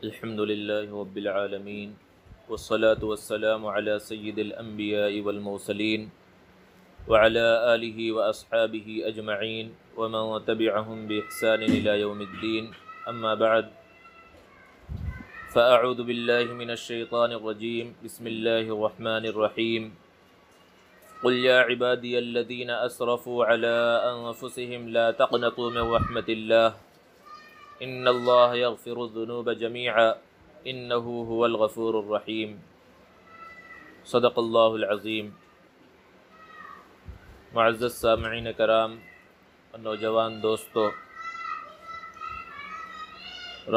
الحمد لله رب العالمين والصلاة والسلام على سيد الأنبياء والمرسلين وعلى آله وأصحابه أجمعين ومن تبعهم بإحسان إلى يوم الدين أما بعد فأعوذ بالله من الشيطان الرجيم بسم الله الرحمن الرحيم قل يا عبادي الذين أسرفوا على أنفسهم لا تقنطوا من رحمة الله إن الله يغفر الذنوب جميعا إنه هو الغفور الرحيم صدق الله العظيم۔ معزز سامعین کرام اور نوجوان دوستو،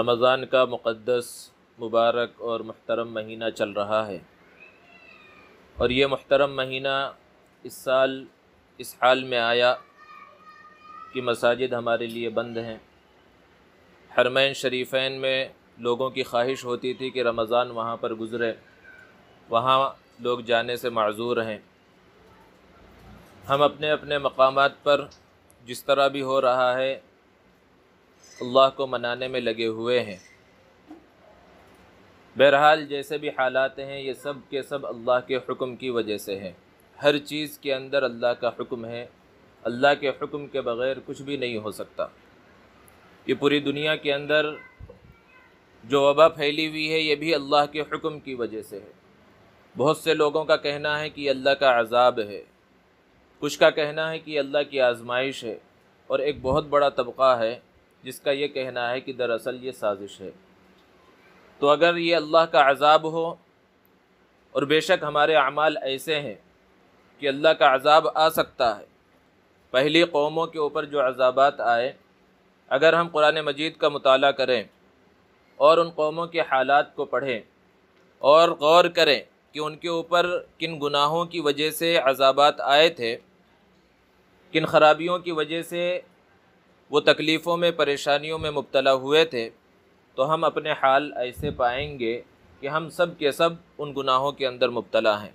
رمضان کا مقدس مبارک اور محترم مہینہ چل رہا ہے، اور یہ محترم مہینہ اس سال اس حال میں آیا کہ مساجد ہمارے لیے بند ہیں۔ حرمین شریفین میں لوگوں کی خواہش ہوتی تھی کہ رمضان وہاں پر گزرے، وہاں لوگ جانے سے معذور ہیں۔ ہم اپنے اپنے مقامات پر جس طرح بھی ہو رہا ہے اللہ کو منانے میں لگے ہوئے ہیں۔ بہرحال جیسے بھی حالات ہیں یہ سب کے سب اللہ کے حکم کی وجہ سے ہیں۔ ہر چیز کے اندر اللہ کا حکم ہے، اللہ کے حکم کے بغیر کچھ بھی نہیں ہو سکتا۔ یہ پوری دنیا کے اندر جو وبا پھیلی ہوئی ہے یہ بھی اللہ کے حکم کی وجہ سے ہے۔ بہت سے لوگوں کا کہنا ہے کہ اللہ کا عذاب ہے، کچھ کا کہنا ہے کہ اللہ کی آزمائش ہے، اور ایک بہت بڑا طبقہ ہے جس کا یہ کہنا ہے کہ دراصل یہ سازش ہے۔ تو اگر یہ اللہ کا عذاب ہو، اور بے شک ہمارے اعمال ایسے ہیں کہ اللہ کا عذاب آ سکتا ہے، پہلی قوموں کے اوپر جو عذابات آئے، اگر ہم قرآن مجید کا مطالعہ کریں اور ان قوموں کے حالات کو پڑھیں اور غور کریں کہ ان کے اوپر کن گناہوں کی وجہ سے عذابات آئے تھے، کن خرابیوں کی وجہ سے وہ تکلیفوں میں پریشانیوں میں مبتلا ہوئے تھے، تو ہم اپنے حال ایسے پائیں گے کہ ہم سب کے سب ان گناہوں کے اندر مبتلا ہیں۔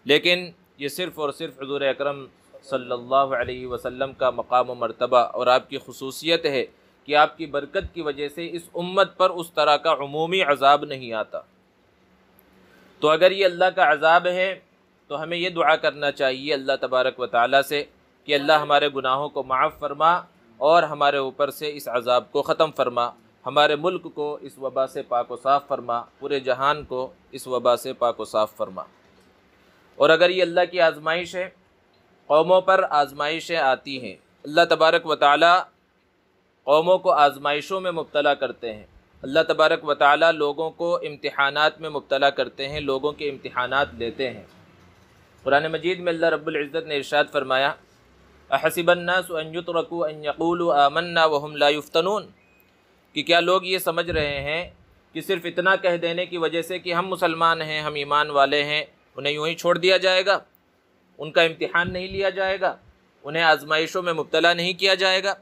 لیکن یہ صرف اور صرف حضور اکرم صلی اللہ علیہ وسلم کا مقام و مرتبہ اور آپ کی خصوصیت ہے کہ آپ کی برکت کی وجہ سے اس امت پر اس طرح کا عمومی عذاب نہیں آتا۔ تو اگر یہ اللہ کا عذاب ہے تو ہمیں یہ دعا کرنا چاہیے اللہ تبارک و تعالیٰ سے کہ اللہ ہمارے گناہوں کو معاف فرما اور ہمارے اوپر سے اس عذاب کو ختم فرما، ہمارے ملک کو اس وبا سے پاک و صاف فرما، پورے جہان کو اس وبا سے پاک و صاف فرما۔ اور اگر یہ اللہ کی آزمائش ہے، قوموں پر آزمائشیں آتی ہیں، اللہ تبارک و تعالیٰ قوموں کو آزمائشوں میں مبتلا کرتے ہیں، اللہ تبارک و تعالیٰ لوگوں کو امتحانات میں مبتلا کرتے ہیں، لوگوں کے امتحانات لیتے ہیں۔ قرآن مجید میں اللہ رب العزت نے ارشاد فرمایا احسب الناس ان یترکوا ان یقولوا آمنا وهم لا یفتنون، کہ کیا لوگ یہ سمجھ رہے ہیں کہ صرف اتنا کہہ دینے کی وجہ سے کہ ہم مسلمان ہیں، ہم ایمان والے ہیں، انہیں یوں ہی چھوڑ دیا جائے گا، ان کا امتحان نہیں لیا جائے گا، انہیں آزمائشوں میں مبتلا نہیں کیا جائے گا؟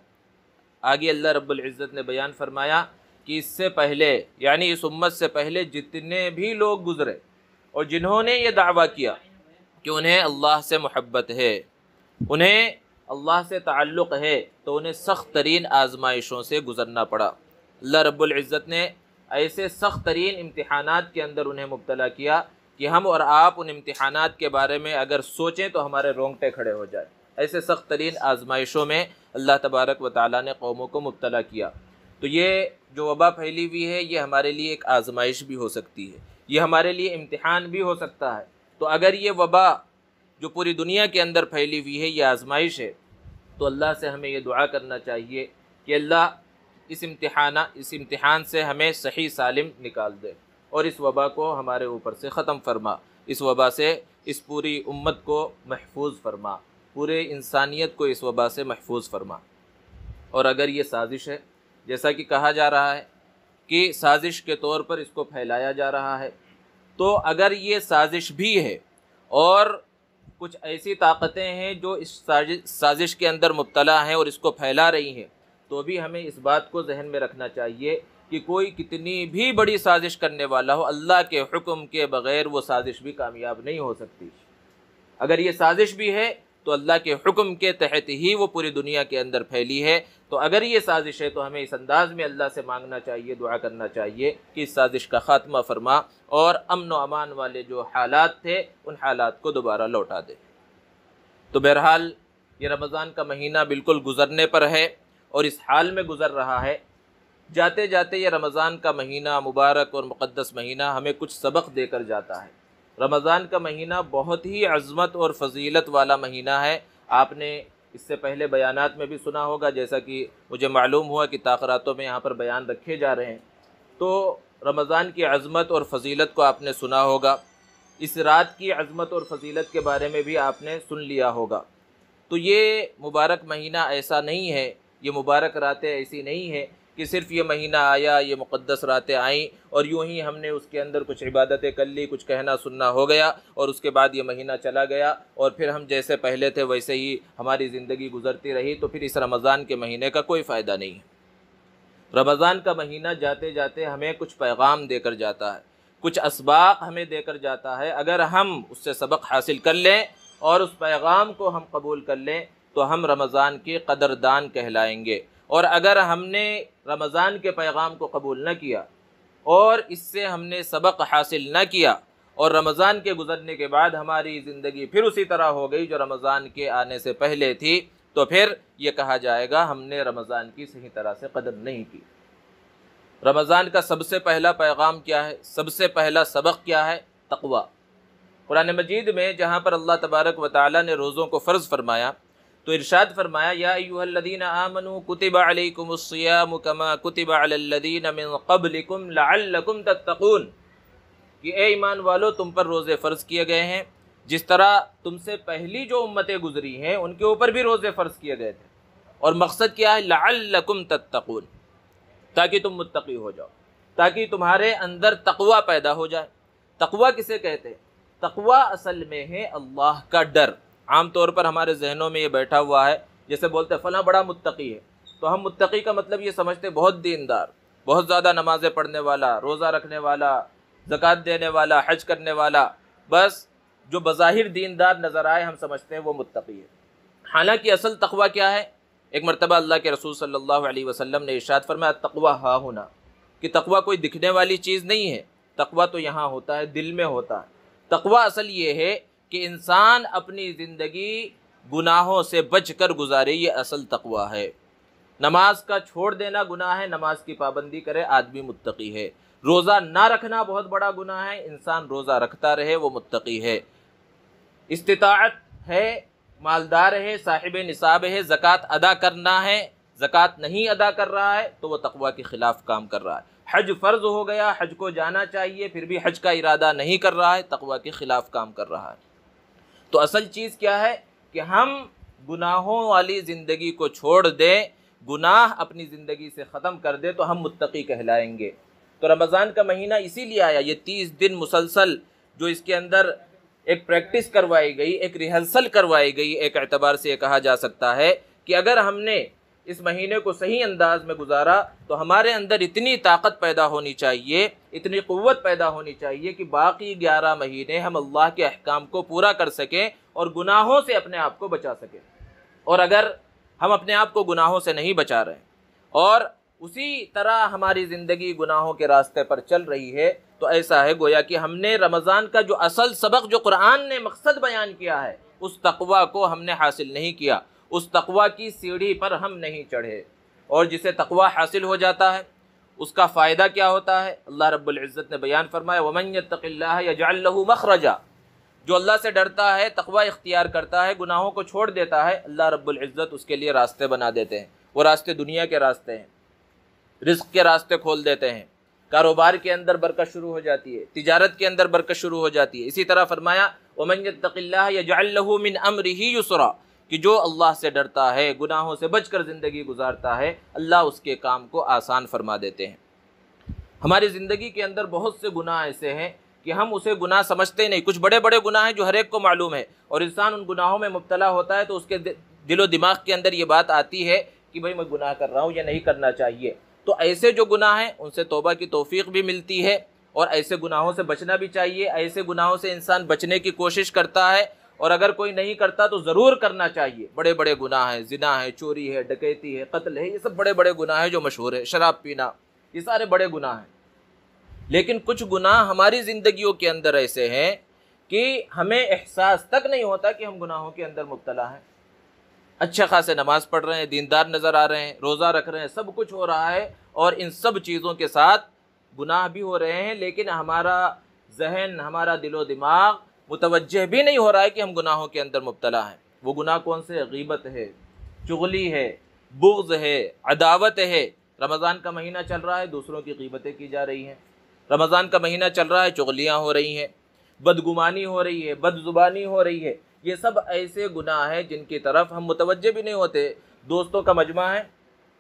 آگے اللہ رب العزت نے بیان فرمایا کہ اس سے پہلے یعنی اس امت سے پہلے جتنے بھی لوگ گزرے اور جنہوں نے یہ دعویٰ کیا کہ انہیں اللہ سے محبت ہے، انہیں اللہ سے تعلق ہے، تو انہیں سخت ترین آزمائشوں سے گزرنا پڑا۔ اللہ رب العزت نے ایسے سخت ترین امتحانات کے اندر انہیں مبتلا کیا کہ ہم اور آپ ان امتحانات کے بارے میں اگر سوچیں تو ہمارے رونگٹے کھڑے ہو جائیں۔ ایسے سخت ترین آزمائشوں میں اللہ تبارک و تعالیٰ نے قوموں کو مبتلا کیا۔ تو یہ جو وبا پھیلی ہوئی ہے یہ ہمارے لیے ایک آزمائش بھی ہو سکتی ہے، یہ ہمارے لیے امتحان بھی ہو سکتا ہے۔ تو اگر یہ وبا جو پوری دنیا کے اندر پھیلی ہوئی ہے یہ آزمائش ہے، تو اللہ سے ہمیں یہ دعا کرنا چاہیے کہ اللہ اس امتحان سے ہمیں صحیح سالم نکال دے اور اس وبا کو ہمارے اوپر سے ختم فرما، اس وبا سے اس پوری امت کو محفوظ فرما، پورے انسانیت کو اس وبا سے محفوظ فرما۔ اور اگر یہ سازش ہے، جیسا کہ کہا جا رہا ہے کہ سازش کے طور پر اس کو پھیلایا جا رہا ہے، تو اگر یہ سازش بھی ہے اور کچھ ایسی طاقتیں ہیں جو اس سازش کے اندر مبتلا ہیں اور اس کو پھیلا رہی ہیں، تو بھی ہمیں اس بات کو ذہن میں رکھنا چاہیے کہ کوئی کتنی بھی بڑی سازش کرنے والا ہو، اللہ کے حکم کے بغیر وہ سازش بھی کامیاب نہیں ہو سکتی۔ اگر یہ سازش بھی ہے تو اللہ کے حکم کے تحت ہی وہ پوری دنیا کے اندر پھیلی ہے۔ تو اگر یہ سازش ہے تو ہمیں اس انداز میں اللہ سے مانگنا چاہیے، دعا کرنا چاہیے کہ اس سازش کا خاتمہ فرما اور امن و امان والے جو حالات تھے ان حالات کو دوبارہ لوٹا دے۔ تو بہرحال یہ رمضان کا مہینہ بالکل گزرنے پر ہے اور اس حال میں گزر رہا ہے۔ جاتے جاتے یہ رمضان کا مہینہ مبارک اور مقدس مہینہ ہمیں کچھ سبق دے کر جاتا ہے۔ رمضان کا مہینہ بہت ہی عظمت اور فضیلت والا مہینہ ہے۔ آپ نے اس سے پہلے بیانات میں بھی سنا ہوگا، جیسا کہ مجھے معلوم ہوا کہ تاخیراتوں میں یہاں پر بیان رکھے جا رہے ہیں، تو رمضان کی عظمت اور فضیلت کو آپ نے سنا ہوگا۔ اس رات کی عظمت اور فضیلت کے بارے میں بھی آپ نے سن لیا ہوگا۔ تو یہ مبارک مہینہ ایسا نہیں ہے، یہ مبارک راتیں ایسی نہیں ہیں کہ صرف یہ مہینہ آیا، یہ مقدس راتیں آئیں اور یوں ہی ہم نے اس کے اندر کچھ عبادتیں کر لی، کچھ کہنا سننا ہو گیا اور اس کے بعد یہ مہینہ چلا گیا اور پھر ہم جیسے پہلے تھے ویسے ہی ہماری زندگی گزرتی رہی، تو پھر اس رمضان کے مہینے کا کوئی فائدہ نہیں ہے۔ رمضان کا مہینہ جاتے جاتے ہمیں کچھ پیغام دے کر جاتا ہے، کچھ اسباق ہمیں دے کر جاتا ہے۔ اگر ہم اس سے سبق حاصل کر لیں اور اس پیغام کو ہم قبول کر لیں تو ہم رمضان کے قدردان کہلائیں گے، اور اگر ہم نے رمضان کے پیغام کو قبول نہ کیا اور اس سے ہم نے سبق حاصل نہ کیا اور رمضان کے گزرنے کے بعد ہماری زندگی پھر اسی طرح ہو گئی جو رمضان کے آنے سے پہلے تھی، تو پھر یہ کہا جائے گا ہم نے رمضان کی صحیح طرح سے قدر نہیں کی۔ رمضان کا سب سے پہلا پیغام کیا ہے؟ سب سے پہلا سبق کیا ہے؟ تقوی۔ قرآن مجید میں جہاں پر اللہ تبارک و تعالیٰ نے روزوں کو فرض فرمایا تو ارشاد فرمایا یا ایھا الذین آمنوا کتب علیکم الصیام کما کتب علی الذین من قبلکم لعلکم تتقون، کہ اے ایمان والو تم پر روزے فرض کیے گئے ہیں جس طرح تم سے پہلی جو امتیں گزری ہیں ان کے اوپر بھی روزے فرض کیے گئے تھے، اور مقصد کیا ہے؟ لعلکم تتقون، تاکہ تم متقی ہو جاؤ، تاکہ تمہارے اندر تقوی پیدا ہو جائے۔ تقوی کسے کہتے ہیں؟ تقوی اصل میں ہے اللہ کا ڈر۔ عام طور پر ہمارے ذہنوں میں یہ بیٹھا ہوا ہے، جیسے بولتے ہیں فلاں بڑا متقی ہے، تو ہم متقی کا مطلب یہ سمجھتے ہیں بہت دیندار، بہت زیادہ نمازیں پڑھنے والا، روزہ رکھنے والا، زکوٰۃ دینے والا، حج کرنے والا، بس جو بظاہر دیندار نظر آئے ہم سمجھتے ہیں وہ متقی ہے۔ حالانکہ اصل تقوی کیا ہے؟ ایک مرتبہ اللہ کے رسول صلی اللہ علیہ وسلم نے ارشاد فرمایا تقوی ہا ہونا، کہ تقوی کوئی دکھنے والی چیز نہیں ہے، تقوی تو یہاں ہوتا ہے، دل میں ہوتا ہے۔ تقوی اصل یہ ہے کہ انسان اپنی زندگی گناہوں سے بچ کر گزارے، یہ اصل تقوی ہے۔ نماز کا چھوڑ دینا گناہ ہے، نماز کی پابندی کرے آدمی متقی ہے۔ روزہ نہ رکھنا بہت بڑا گناہ ہے، انسان روزہ رکھتا رہے وہ متقی ہے۔ استطاعت ہے، مالدار ہے، صاحب نصاب ہے، زکوٰۃ ادا کرنا ہے، زکوٰۃ نہیں ادا کر رہا ہے تو وہ تقوی کے خلاف کام کر رہا ہے۔ حج فرض ہو گیا، حج کو جانا چاہیے، پھر بھی حج کا ارادہ نہیں کر رہا ہے، تقوی کے خلاف کام کر رہا ہے۔ تو اصل چیز کیا ہے کہ ہم گناہوں والی زندگی کو چھوڑ دیں، گناہ اپنی زندگی سے ختم کر دیں تو ہم متقی کہلائیں گے۔ تو رمضان کا مہینہ اسی لیے آیا، یہ 30 دن مسلسل جو اس کے اندر ایک پریکٹس کروائی گئی، ایک ریہرسل کروائی گئی، ایک اعتبار سے یہ کہا جا سکتا ہے کہ اگر ہم نے اس مہینے کو صحیح انداز میں گزارا تو ہمارے اندر اتنی طاقت پیدا ہونی چاہیے، اتنی قوت پیدا ہونی چاہیے کہ باقی 11 مہینے ہم اللہ کے احکام کو پورا کر سکیں اور گناہوں سے اپنے آپ کو بچا سکیں۔ اور اگر ہم اپنے آپ کو گناہوں سے نہیں بچا رہے اور اسی طرح ہماری زندگی گناہوں کے راستے پر چل رہی ہے تو ایسا ہے گویا کہ ہم نے رمضان کا جو اصل سبق جو قرآن نے مقصد بیان کیا ہے اس تقوی کو ہم نے حاصل نہیں کیا، اس تقوی کی سیڑھی پر ہم نہیں چڑھے۔ اور جسے تقوی حاصل ہو جاتا ہے اس کا فائدہ کیا ہوتا ہے؟ اللہ رب العزت نے بیان فرمایا وَمَن يَتَّقِ اللَّهَ يَجْعَلْ لَهُ مَخْرَجًا، جو اللہ سے ڈرتا ہے، تقوی اختیار کرتا ہے، گناہوں کو چھوڑ دیتا ہے، اللہ رب العزت اس کے لیے راستے بنا دیتے ہیں۔ وہ راستے دنیا کے راستے ہیں، رزق کے راستے کھول دیتے ہیں، کاروبار کے اندر برکت شروع ہو جاتی ہے، تجارت کے اندر برکت شروع ہو جاتی ہے۔ اسی طرح فرمایا وَمَن يَتَّقِ اللَّهَ يَجْعَلْ لَهُ مِنْ أَمْرِهِ يُسْرًا، کہ جو اللہ سے ڈرتا ہے، گناہوں سے بچ کر زندگی گزارتا ہے، اللہ اس کے کام کو آسان فرما دیتے ہیں۔ ہماری زندگی کے اندر بہت سے گناہ ایسے ہیں کہ ہم اسے گناہ سمجھتے نہیں، کچھ بڑے بڑے گناہ ہیں جو ہر ایک کو معلوم ہے، اور انسان ان گناہوں میں مبتلا ہوتا ہے تو اس کے دل و دماغ کے اندر یہ بات آتی ہے کہ بھئی میں گناہ کر رہا ہوں، یہ نہیں کرنا چاہیے۔ تو ایسے جو گناہ ہیں ان سے توبہ کی توفیق بھی ملتی ہے اور ایسے گناہوں سے بچنا بھی چاہیے، ایسے گناہوں سے انسان بچنے کی کوشش کرتا ہے اور اگر کوئی نہیں کرتا تو ضرور کرنا چاہیے۔ بڑے بڑے گناہ ہیں، زنا ہے، چوری ہے، ڈکیتی ہے، قتل ہے، یہ سب بڑے بڑے گناہ ہیں جو مشہور ہے، شراب پینا، یہ سارے بڑے گناہ ہیں۔ لیکن کچھ گناہ ہماری زندگیوں کے اندر ایسے ہیں کہ ہمیں احساس تک نہیں ہوتا کہ ہم گناہوں کے اندر مبتلا ہیں۔ اچھے خاصے نماز پڑھ رہے ہیں، دیندار نظر آ رہے ہیں، روزہ رکھ رہے ہیں، سب کچھ ہو رہا ہے، اور ان سب چیزوں کے ساتھ گناہ بھی ہو رہے ہیں، لیکن ہمارا ذہن، ہمارا دل و دماغ متوجہ بھی نہیں ہو رہا ہے کہ ہم گناہوں کے اندر مبتلا ہیں۔ وہ گناہ کون سے؟ غیبت ہے، چغلی ہے، بغض ہے، عداوت ہے۔ رمضان کا مہینہ چل رہا ہے، دوسروں کی غیبتیں کی جا رہی ہیں۔ رمضان کا مہینہ چل رہا ہے، چغلیاں ہو رہی ہیں، بدگمانی ہو رہی ہے، بد زبانی ہو رہی ہے۔ یہ سب ایسے گناہ ہیں جن کی طرف ہم متوجہ بھی نہیں ہوتے۔ دوستوں کا مجمع ہے،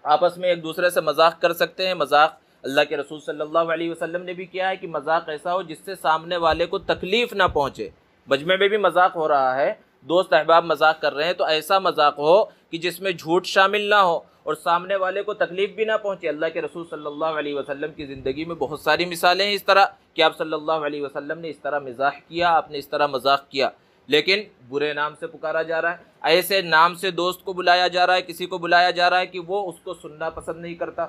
آپس میں ایک دوسرے سے مذاق کر سکتے ہیں۔ مذاق اللہ کے رسول صلی اللہ علیہ وسلم نے بھی کیا ہے کہ مذاق ایسا ہو جس سے سامنے والے کو تکلیف نہ پہنچے۔ مجمع میں بھی مذاق ہو رہا ہے، دوست احباب مذاق کر رہے ہیں، تو ایسا مذاق ہو کہ جس میں جھوٹ شامل نہ ہو اور سامنے والے کو تکلیف بھی نہ پہنچے۔ اللہ کے رسول صلی اللہ علیہ وسلم کی زندگی میں بہت ساری مثالیں ہیں اس طرح کہ آپ صلی اللہ علیہ وسلم نے اس طرح مزاح کیا، آپ نے اس طرح مذاق کیا، لیکن برے نام سے پکارا جا رہا ہے، ایسے نام سے دوست کو بلایا جا رہا ہے، کسی کو بلایا جا رہا ہے کہ وہ اس کو سننا پسند نہیں کرتا،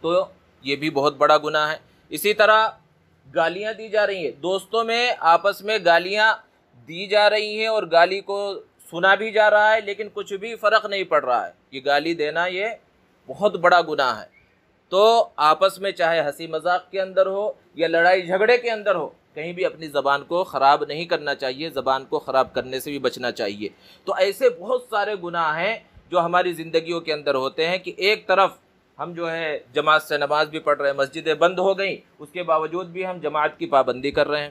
تو یہ بھی بہت بڑا گناہ ہے۔ اسی طرح گالیاں دی جا رہی ہیں، دوستوں میں آپس میں گالیاں دی جا رہی ہیں اور گالی کو سنا بھی جا رہا ہے، لیکن کچھ بھی فرق نہیں پڑ رہا ہے۔ یہ گالی دینا یہ بہت بڑا گناہ ہے۔ تو آپس میں چاہے ہنسی مذاق کے اندر ہو یا لڑائی جھگڑے کے اندر ہو، کہیں بھی اپنی زبان کو خراب نہیں کرنا چاہیے، زبان کو خراب کرنے سے بھی بچنا چاہیے۔ تو ایسے بہت سارے گناہ ہیں جو ہماری زندگیوں کے اندر ہوتے ہیں کہ ایک طرف ہم جو ہے جماعت سے نماز بھی پڑھ رہے ہیں، مسجدیں بند ہو گئیں، اس کے باوجود بھی ہم جماعت کی پابندی کر رہے ہیں،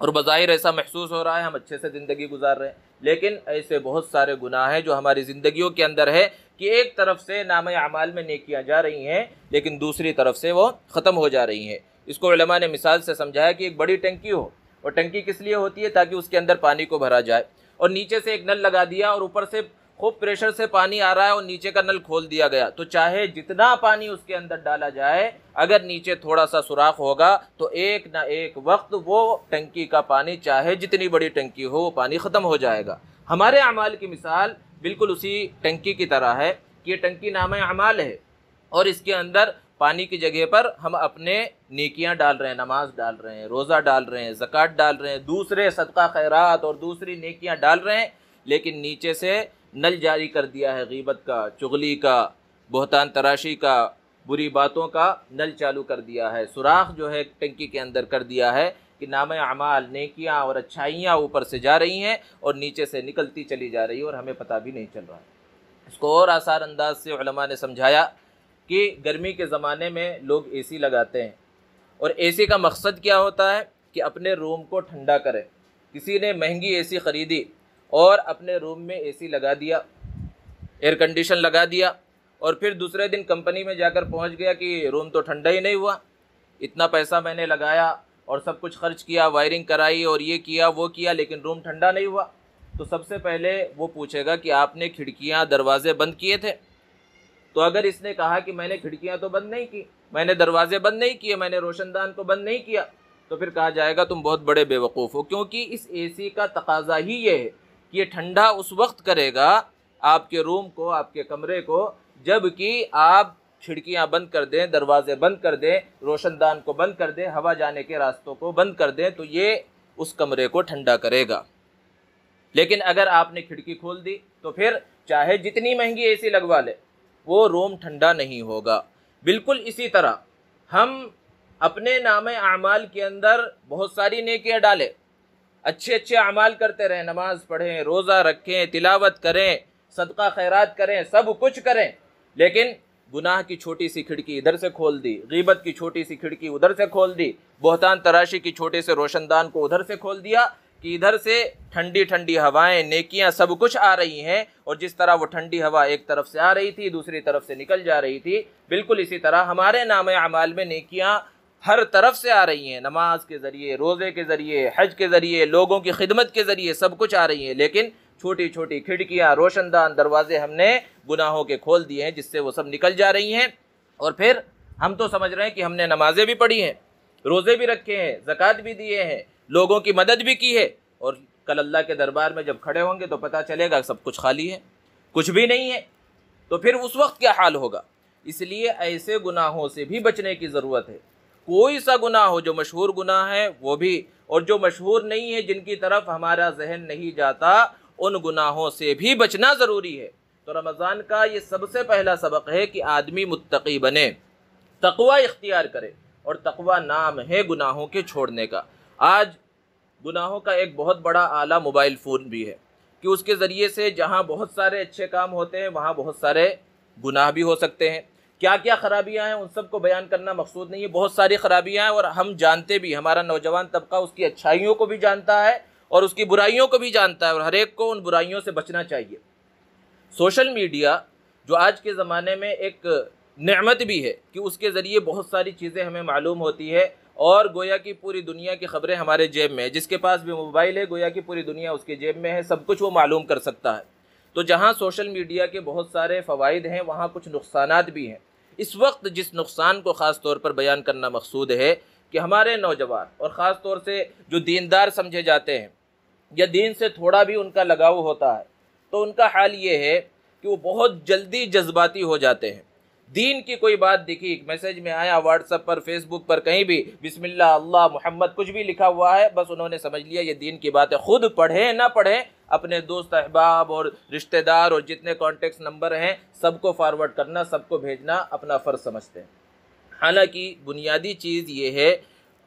اور بظاہر ایسا محسوس ہو رہا ہے ہم اچھے سے زندگی گزار رہے ہیں، لیکن ایسے بہت سارے گناہ ہیں جو ہماری زندگیوں کے اندر ہے کہ ایک طرف سے نامہ اعمال میں نیکیاں جا رہی ہیں، لیکن دوسری طرف سے وہ ختم ہو جا رہی ہیں۔ اس کو علماء نے مثال سے سمجھایا کہ ایک بڑی ٹنکی ہو، اور ٹنکی کس لیے ہوتی ہے؟ تاکہ اس کے اندر پانی کو بھرا جائے، اور نیچے سے ایک نل لگا دیا اور اوپر سے خوب پریشر سے پانی آ رہا ہے اور نیچے کا نل کھول دیا گیا، تو چاہے جتنا پانی اس کے اندر ڈالا جائے، اگر نیچے تھوڑا سا سوراخ ہوگا تو ایک نہ ایک وقت وہ ٹنکی کا پانی، چاہے جتنی بڑی ٹنکی ہو، وہ پانی ختم ہو جائے گا۔ ہمارے اعمال کی مثال بالکل اسی ٹنکی کی طرح ہے کہ یہ ٹنکی نامہ اعمال ہے، اور اس کے اندر پانی کی جگہ پر ہم اپنے نیکیاں ڈال رہے ہیں، نماز ڈال رہے ہیں، روزہ ڈال رہے ہیں، زکوٰۃ ڈال رہے ہیں، دوسرے صدقہ خیرات اور دوسری نیکیاں ڈال رہے ہیں، لیکن نیچے سے نل جاری کر دیا ہے غیبت کا، چغلی کا، بہتان تراشی کا، بری باتوں کا نل چالو کر دیا ہے، سوراخ جو ہے ٹنکی کے اندر کر دیا ہے کہ نامہ اعمال، نیکیاں اور اچھائیاں اوپر سے جا رہی ہیں اور نیچے سے نکلتی چلی جا رہی ہے اور ہمیں پتہ بھی نہیں چل رہا ہے۔ اس کو اور آسان انداز سے علماء نے سمجھایا کہ گرمی کے زمانے میں لوگ اے سی لگاتے ہیں، اور اے سی کا مقصد کیا ہوتا ہے کہ اپنے روم کو ٹھنڈا کرے۔ کسی نے مہنگی اے سی خریدی اور اپنے روم میں اے سی لگا دیا، ایئر کنڈیشن لگا دیا، اور پھر دوسرے دن کمپنی میں جا کر پہنچ گیا کہ روم تو ٹھنڈا ہی نہیں ہوا، اتنا پیسہ میں نے لگایا اور سب کچھ خرچ کیا، وائرنگ کرائی اور یہ کیا وہ کیا، لیکن روم ٹھنڈا نہیں ہوا۔ تو سب سے پہلے وہ پوچھے گا کہ آپ نے کھڑکیاں دروازے بند کیے تھے؟ تو اگر اس نے کہا کہ میں نے کھڑکیاں تو بند نہیں کی، میں نے دروازے بند نہیں کیے، میں نے روشن دان کو بند نہیں کیا، تو پھر کہا جائے گا تم بہت بڑے بے وقوف ہو، کیونکہ اس اے سی کا تقاضا ہی یہ ہے کہ یہ ٹھنڈا اس وقت کرے گا آپ کے روم کو، آپ کے کمرے کو، جب کہ آپ کھڑکیاں بند کر دیں، دروازے بند کر دیں، روشن دان کو بند کر دیں، ہوا جانے کے راستوں کو بند کر دیں، تو یہ اس کمرے کو ٹھنڈا کرے گا۔ لیکن اگر آپ نے کھڑکی کھول دی تو پھر چاہے جتنی مہنگی اے سی لگوا لے، وہ روم ٹھنڈا نہیں ہوگا۔ بالکل اسی طرح ہم اپنے نامہ اعمال کے اندر بہت ساری نیکیاں ڈالیں، اچھے اچھے اعمال کرتے رہیں، نماز پڑھیں، روزہ رکھیں، تلاوت کریں، صدقہ خیرات کریں، سب کچھ کریں، لیکن گناہ کی چھوٹی سی کھڑکی ادھر سے کھول دی، غیبت کی چھوٹی سی کھڑکی ادھر سے کھول دی، بہتان تراشی کی چھوٹے سے روشن دان کو ادھر سے کھول دیا کہ ادھر سے ٹھنڈی ٹھنڈی ہوائیں، نیکیاں سب کچھ آ رہی ہیں، اور جس طرح وہ ٹھنڈی ہوا ایک طرف سے آ رہی تھی دوسری طرف سے نکل جا رہی تھی، بالکل اسی طرح ہمارے نامہ اعمال میں نیکیاں ہر طرف سے آ رہی ہیں، نماز کے ذریعے، روزے کے ذریعے، حج کے ذریعے، لوگوں کی خدمت کے ذریعے، سب کچھ آ رہی ہیں، لیکن چھوٹی چھوٹی کھڑکیاں، روشن دان، دروازے ہم نے گناہوں کے کھول دیے ہیں، جس سے وہ سب نکل جا رہی ہیں، اور پھر ہم تو سمجھ رہے ہیں کہ ہم نے نمازیں بھی پڑھی ہیں، روزے بھی رکھے ہیں، زکوٰۃ بھی دیے ہیں، لوگوں کی مدد بھی کی ہے، اور کل اللہ کے دربار میں جب کھڑے ہوں گے تو پتہ چلے گا سب کچھ خالی ہے، کچھ بھی نہیں ہے، تو پھر اس وقت کیا حال ہوگا؟ اس لیے ایسے گناہوں سے بھی بچنے کی ضرورت ہے۔ کوئی سا گناہ ہو، جو مشہور گناہ ہے وہ بھی، اور جو مشہور نہیں ہے، جن کی طرف ہمارا ذہن نہیں جاتا، ان گناہوں سے بھی بچنا ضروری ہے۔ تو رمضان کا یہ سب سے پہلا سبق ہے کہ آدمی متقی بنے، تقوی اختیار کرے، اور تقوی نام ہے گناہوں کے چھوڑنے کا۔ آج گناہوں کا ایک بہت بڑا آلہ موبائل فون بھی ہے کہ اس کے ذریعے سے جہاں بہت سارے اچھے کام ہوتے ہیں وہاں بہت سارے گناہ بھی ہو سکتے ہیں۔ کیا کیا خرابیاں ہیں ان سب کو بیان کرنا مقصود نہیں ہے، بہت ساری خرابیاں ہیں، اور ہم جانتے بھی، ہمارا نوجوان طبقہ اس کی اچھائیوں کو بھی جانتا ہے اور اس کی برائیوں کو بھی جانتا ہے، اور ہر ایک کو ان برائیوں سے بچنا چاہیے۔ سوشل میڈیا جو آج کے زمانے میں ایک نعمت بھی ہے کہ اس کے ذریعے بہت ساری چیزیں ہمیں معلوم ہوتی ہے، اور گویا کی پوری دنیا کی خبریں ہمارے جیب میں ہے۔ جس کے پاس بھی موبائل ہے گویا کی پوری دنیا اس کے جیب میں ہے، سب کچھ وہ معلوم کر سکتا ہے۔ تو جہاں سوشل میڈیا کے بہت سارے فوائد ہیں وہاں کچھ نقصانات بھی ہیں۔ اس وقت جس نقصان کو خاص طور پر بیان کرنا مقصود ہے کہ ہمارے نوجوان، اور خاص طور سے جو دیندار سمجھے جاتے ہیں یا دین سے تھوڑا بھی ان کا لگاؤ ہوتا ہے، تو ان کا حال یہ ہے کہ وہ بہت جلدی جذباتی ہو جاتے ہیں۔ دین کی کوئی بات دکھی، میسج میں آیا، واٹس ایپ پر، فیس بک پر، کہیں بھی بسم اللہ، اللہ، محمد، کچھ بھی لکھا ہوا ہے، بس انہوں نے سمجھ لیا یہ دین کی بات ہے۔ خود پڑھیں نہ پڑھیں، اپنے دوست احباب اور رشتہ دار اور جتنے کانٹیکٹس نمبر ہیں سب کو فارورڈ کرنا، سب کو بھیجنا اپنا فرض سمجھتے ہیں۔ حالانکہ بنیادی چیز یہ ہے،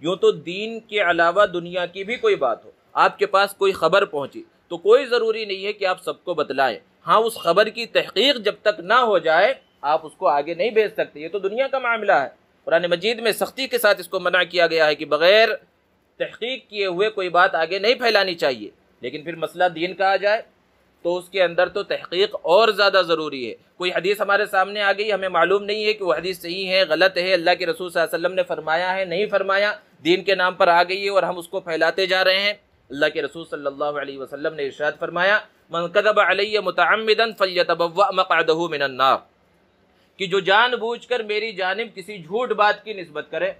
یوں تو دین کے علاوہ دنیا کی بھی کوئی بات ہو، آپ کے پاس کوئی خبر پہنچی تو کوئی ضروری نہیں ہے کہ آپ سب کو بتلائیں۔ ہاں، اس خبر کی تحقیق جب تک نہ ہو جائے آپ اس کو آگے نہیں بھیج سکتے۔ یہ تو دنیا کا معاملہ ہے، قرآن مجید میں سختی کے ساتھ اس کو منع کیا گیا ہے کہ بغیر تحقیق کیے ہوئے کوئی بات آگے نہیں پھیلانی چاہیے۔ لیکن پھر مسئلہ دین کا آ جائے تو اس کے اندر تو تحقیق اور زیادہ ضروری ہے۔ کوئی حدیث ہمارے سامنے آ گئی، ہمیں معلوم نہیں ہے کہ وہ حدیث صحیح ہے، غلط ہے، اللہ کے رسول صلی اللہ علیہ وسلم نے فرمایا ہے، نہیں فرمایا، دین کے نام پر آ گئی ہے اور ہم اس کو پھیلاتے جا رہے ہیں۔ اللہ کے رسول صلی اللہ علیہ وسلم نے ارشاد فرمایا، من کذب علی متعمدا فلیتبوأ مقعدہ من النار، کہ جو جان بوجھ کر میری جانب کسی جھوٹ بات کی نسبت کرے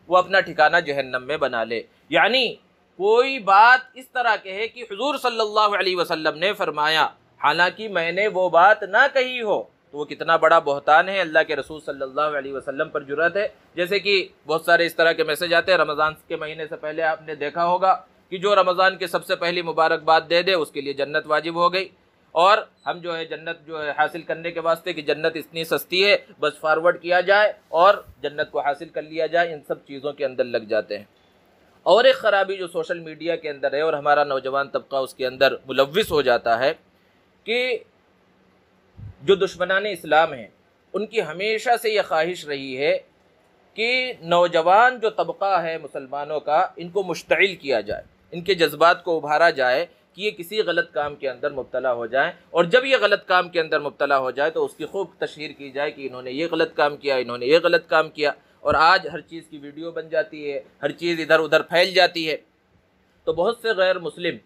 وہ اپنا ٹھکانہ جہنم میں بنا لے۔ یعنی کوئی بات اس طرح کہے کہ حضور صلی اللہ علیہ وسلم نے فرمایا، حالانکہ میں نے وہ بات نہ کہی ہو، تو وہ کتنا بڑا بہتان ہے، اللہ کے رسول صلی اللہ علیہ وسلم پر جرأت ہے۔ جیسے کہ بہت سارے اس طرح کے میسج آتے ہیں، رمضان کے مہینے سے پہلے آپ نے دیکھا ہوگا کہ جو رمضان کے سب سے پہلی مبارکباد دے دے اس کے لیے جنت واجب ہو گئی، اور ہم جو ہے جنت جو ہے حاصل کرنے کے واسطے کہ جنت اتنی سستی ہے، بس فارورڈ کیا جائے اور جنت کو حاصل کر لیا جائے، ان سب چیزوں کے اندر لگ جاتے ہیں۔ اور ایک خرابی جو سوشل میڈیا کے اندر ہے اور ہمارا نوجوان طبقہ اس کے اندر ملوث ہو جاتا ہے کہ جو دشمنان اسلام ہیں ان کی ہمیشہ سے یہ خواہش رہی ہے کہ نوجوان جو طبقہ ہے مسلمانوں کا، ان کو مشتعل کیا جائے، ان کے جذبات کو ابھارا جائے کہ یہ کسی غلط کام کے اندر مبتلا ہو جائیں، اور جب یہ غلط کام کے اندر مبتلا ہو جائے تو اس کی خوب تشہیر کی جائے کہ انہوں نے یہ غلط کام کیا، انہوں نے یہ غلط کام کیا، اور آج ہر چیز کی ویڈیو بن جاتی ہے، ہر چیز ادھر ادھر پھیل جاتی ہے۔ تو بہت سے غیر مسلم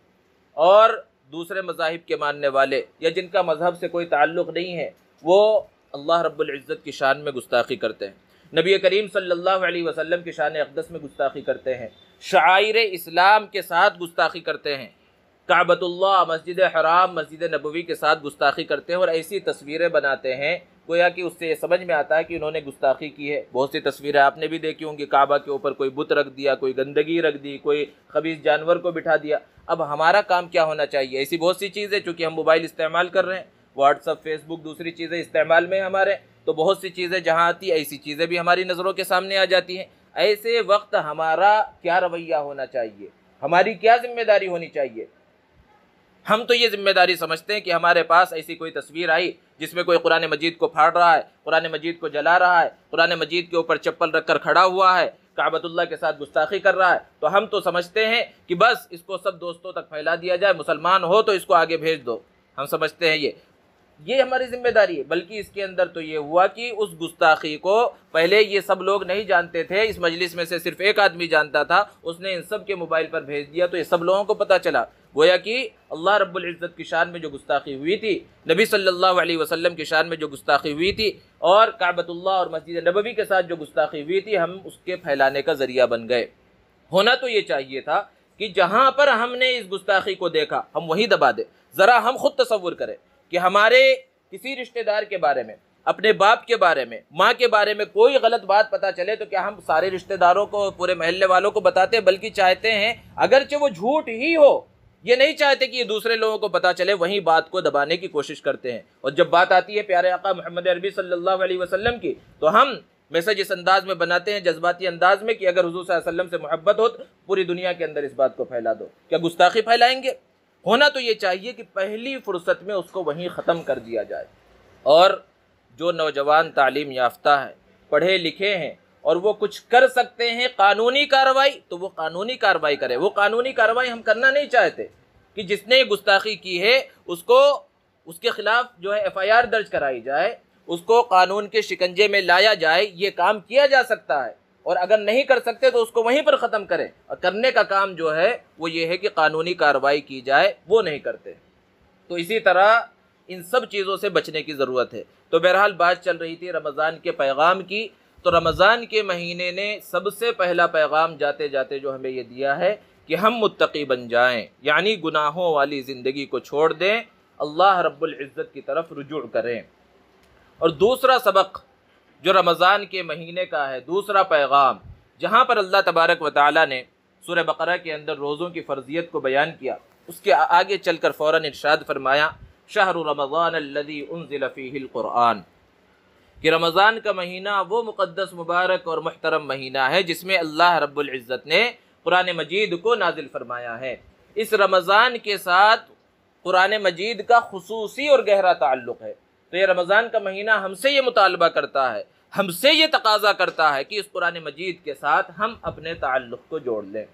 اور دوسرے مذاہب کے ماننے والے یا جن کا مذہب سے کوئی تعلق نہیں ہے، وہ اللہ رب العزت کی شان میں گستاخی کرتے ہیں، نبی کریم صلی اللہ علیہ وسلم کی شان اقدس میں گستاخی کرتے ہیں، شعائر اسلام کے ساتھ گستاخی کرتے ہیں، کعبۃ اللہ، مسجد حرام، مسجد نبوی کے ساتھ گستاخی کرتے ہیں، اور ایسی تصویریں بناتے ہیں گویا کہ اس سے یہ سمجھ میں آتا ہے کہ انہوں نے گستاخی کی ہے۔ بہت سی تصویریں آپ نے بھی دیکھی ہوں گی، کعبہ کے اوپر کوئی بت رکھ دیا، کوئی گندگی رکھ دی، کوئی خبیث جانور کو بٹھا دیا۔ اب ہمارا کام کیا ہونا چاہیے؟ ایسی بہت سی چیزیں، چونکہ ہم موبائل استعمال کر رہے ہیں، واٹس ایپ، فیس بک، دوسری چیزیں استعمال میں ہمارے، تو بہت سی چیزیں جہاں آتی ایسی چیزیں بھی ہماری نظروں کے سامنے آ جاتی ہیں۔ ایسے وقت ہمارا کیا رویہ ہونا چاہیے، ہماری کیا ذمہ داری ہونی چاہیے؟ ہم تو یہ ذمہ داری سمجھتے ہیں کہ ہمارے پاس ایسی کوئی تصویر آئی جس میں کوئی قرآن مجید کو پھاڑ رہا ہے، قرآن مجید کو جلا رہا ہے، قرآن مجید کے اوپر چپل رکھ کر کھڑا ہوا ہے، کعبۃ اللہ کے ساتھ گستاخی کر رہا ہے، تو ہم تو سمجھتے ہیں کہ بس اس کو سب دوستوں تک پھیلا دیا جائے، مسلمان ہو تو اس کو آگے بھیج دو۔ ہم سمجھتے ہیں یہ ہماری ذمہ داری ہے، بلکہ اس کے اندر تو یہ ہوا کہ اس گستاخی کو پہلے یہ سب لوگ نہیں جانتے تھے، اس مجلس میں سے صرف ایک آدمی جانتا تھا، اس نے ان سب کے موبائل پر بھیج دیا تو یہ سب لوگوں کو پتہ چلا۔ گویا کہ اللہ رب العزت کی شان میں جو گستاخی ہوئی تھی، نبی صلی اللہ علیہ وسلم کی شان میں جو گستاخی ہوئی تھی، اور کعبۃ اللہ اور مسجد نبوی کے ساتھ جو گستاخی ہوئی تھی، ہم اس کے پھیلانے کا ذریعہ بن گئے۔ ہونا تو یہ چاہیے تھا کہ جہاں پر ہم نے اس گستاخی کو دیکھا ہم وہیں دبا دیں۔ ذرا ہم خود تصور کریں کہ ہمارے کسی رشتہ دار کے بارے میں، اپنے باپ کے بارے میں، ماں کے بارے میں کوئی غلط بات پتہ چلے تو کیا ہم سارے رشتہ داروں کو، پورے محلے والوں کو بتاتے ہیں؟ بلکہ چاہتے ہیں اگرچہ وہ جھوٹ ہی ہو، یہ نہیں چاہتے کہ یہ دوسرے لوگوں کو پتہ چلے، وہیں بات کو دبانے کی کوشش کرتے ہیں۔ اور جب بات آتی ہے پیارے آقا محمد عربی صلی اللہ علیہ وسلم کی تو ہم میسج اس انداز میں بناتے ہیں، جذباتی انداز میں، کہ اگر حضور صلی اللہ علیہ وسلم سے محبت ہو تو پوری دنیا کے اندر اس بات کو پھیلا دو۔ کیا گستاخی پھیلائیں گے؟ ہونا تو یہ چاہیے کہ پہلی فرصت میں اس کو وہیں ختم کر دیا جائے۔ اور جو نوجوان تعلیم یافتہ ہیں، پڑھے لکھے ہیں اور وہ کچھ کر سکتے ہیں قانونی کارروائی، تو وہ قانونی کارروائی کرے۔ وہ قانونی کارروائی ہم کرنا نہیں چاہتے کہ جس نے گستاخی کی ہے اس کے خلاف جو ہے FIR درج کرائی جائے، اس کو قانون کے شکنجے میں لایا جائے۔ یہ کام کیا جا سکتا ہے، اور اگر نہیں کر سکتے تو اس کو وہیں پر ختم کریں۔ اور کرنے کا کام جو ہے وہ یہ ہے کہ قانونی کارروائی کی جائے، وہ نہیں کرتے۔ تو اسی طرح ان سب چیزوں سے بچنے کی ضرورت ہے۔ تو بہرحال بات چل رہی تھی رمضان کے پیغام کی، تو رمضان کے مہینے نے سب سے پہلا پیغام جاتے جاتے جو ہمیں یہ دیا ہے کہ ہم متقی بن جائیں، یعنی گناہوں والی زندگی کو چھوڑ دیں، اللہ رب العزت کی طرف رجوع کریں۔ اور دوسرا سبق جو رمضان کے مہینے کا ہے، دوسرا پیغام، جہاں پر اللہ تبارک و تعالیٰ نے سورہ بقرہ کے اندر روزوں کی فرضیت کو بیان کیا، اس کے آگے چل کر فوراً ارشاد فرمایا شہر رمضان الذی انزل فیہ القرآن، کہ رمضان کا مہینہ وہ مقدس، مبارک اور محترم مہینہ ہے جس میں اللہ رب العزت نے قرآن مجید کو نازل فرمایا ہے۔ اس رمضان کے ساتھ قرآن مجید کا خصوصی اور گہرا تعلق ہے۔ تو یہ رمضان کا مہینہ ہم سے یہ مطالبہ کرتا ہے، ہم سے یہ تقاضا کرتا ہے کہ اس قرآن مجید کے ساتھ ہم اپنے تعلق کو جوڑ لیں۔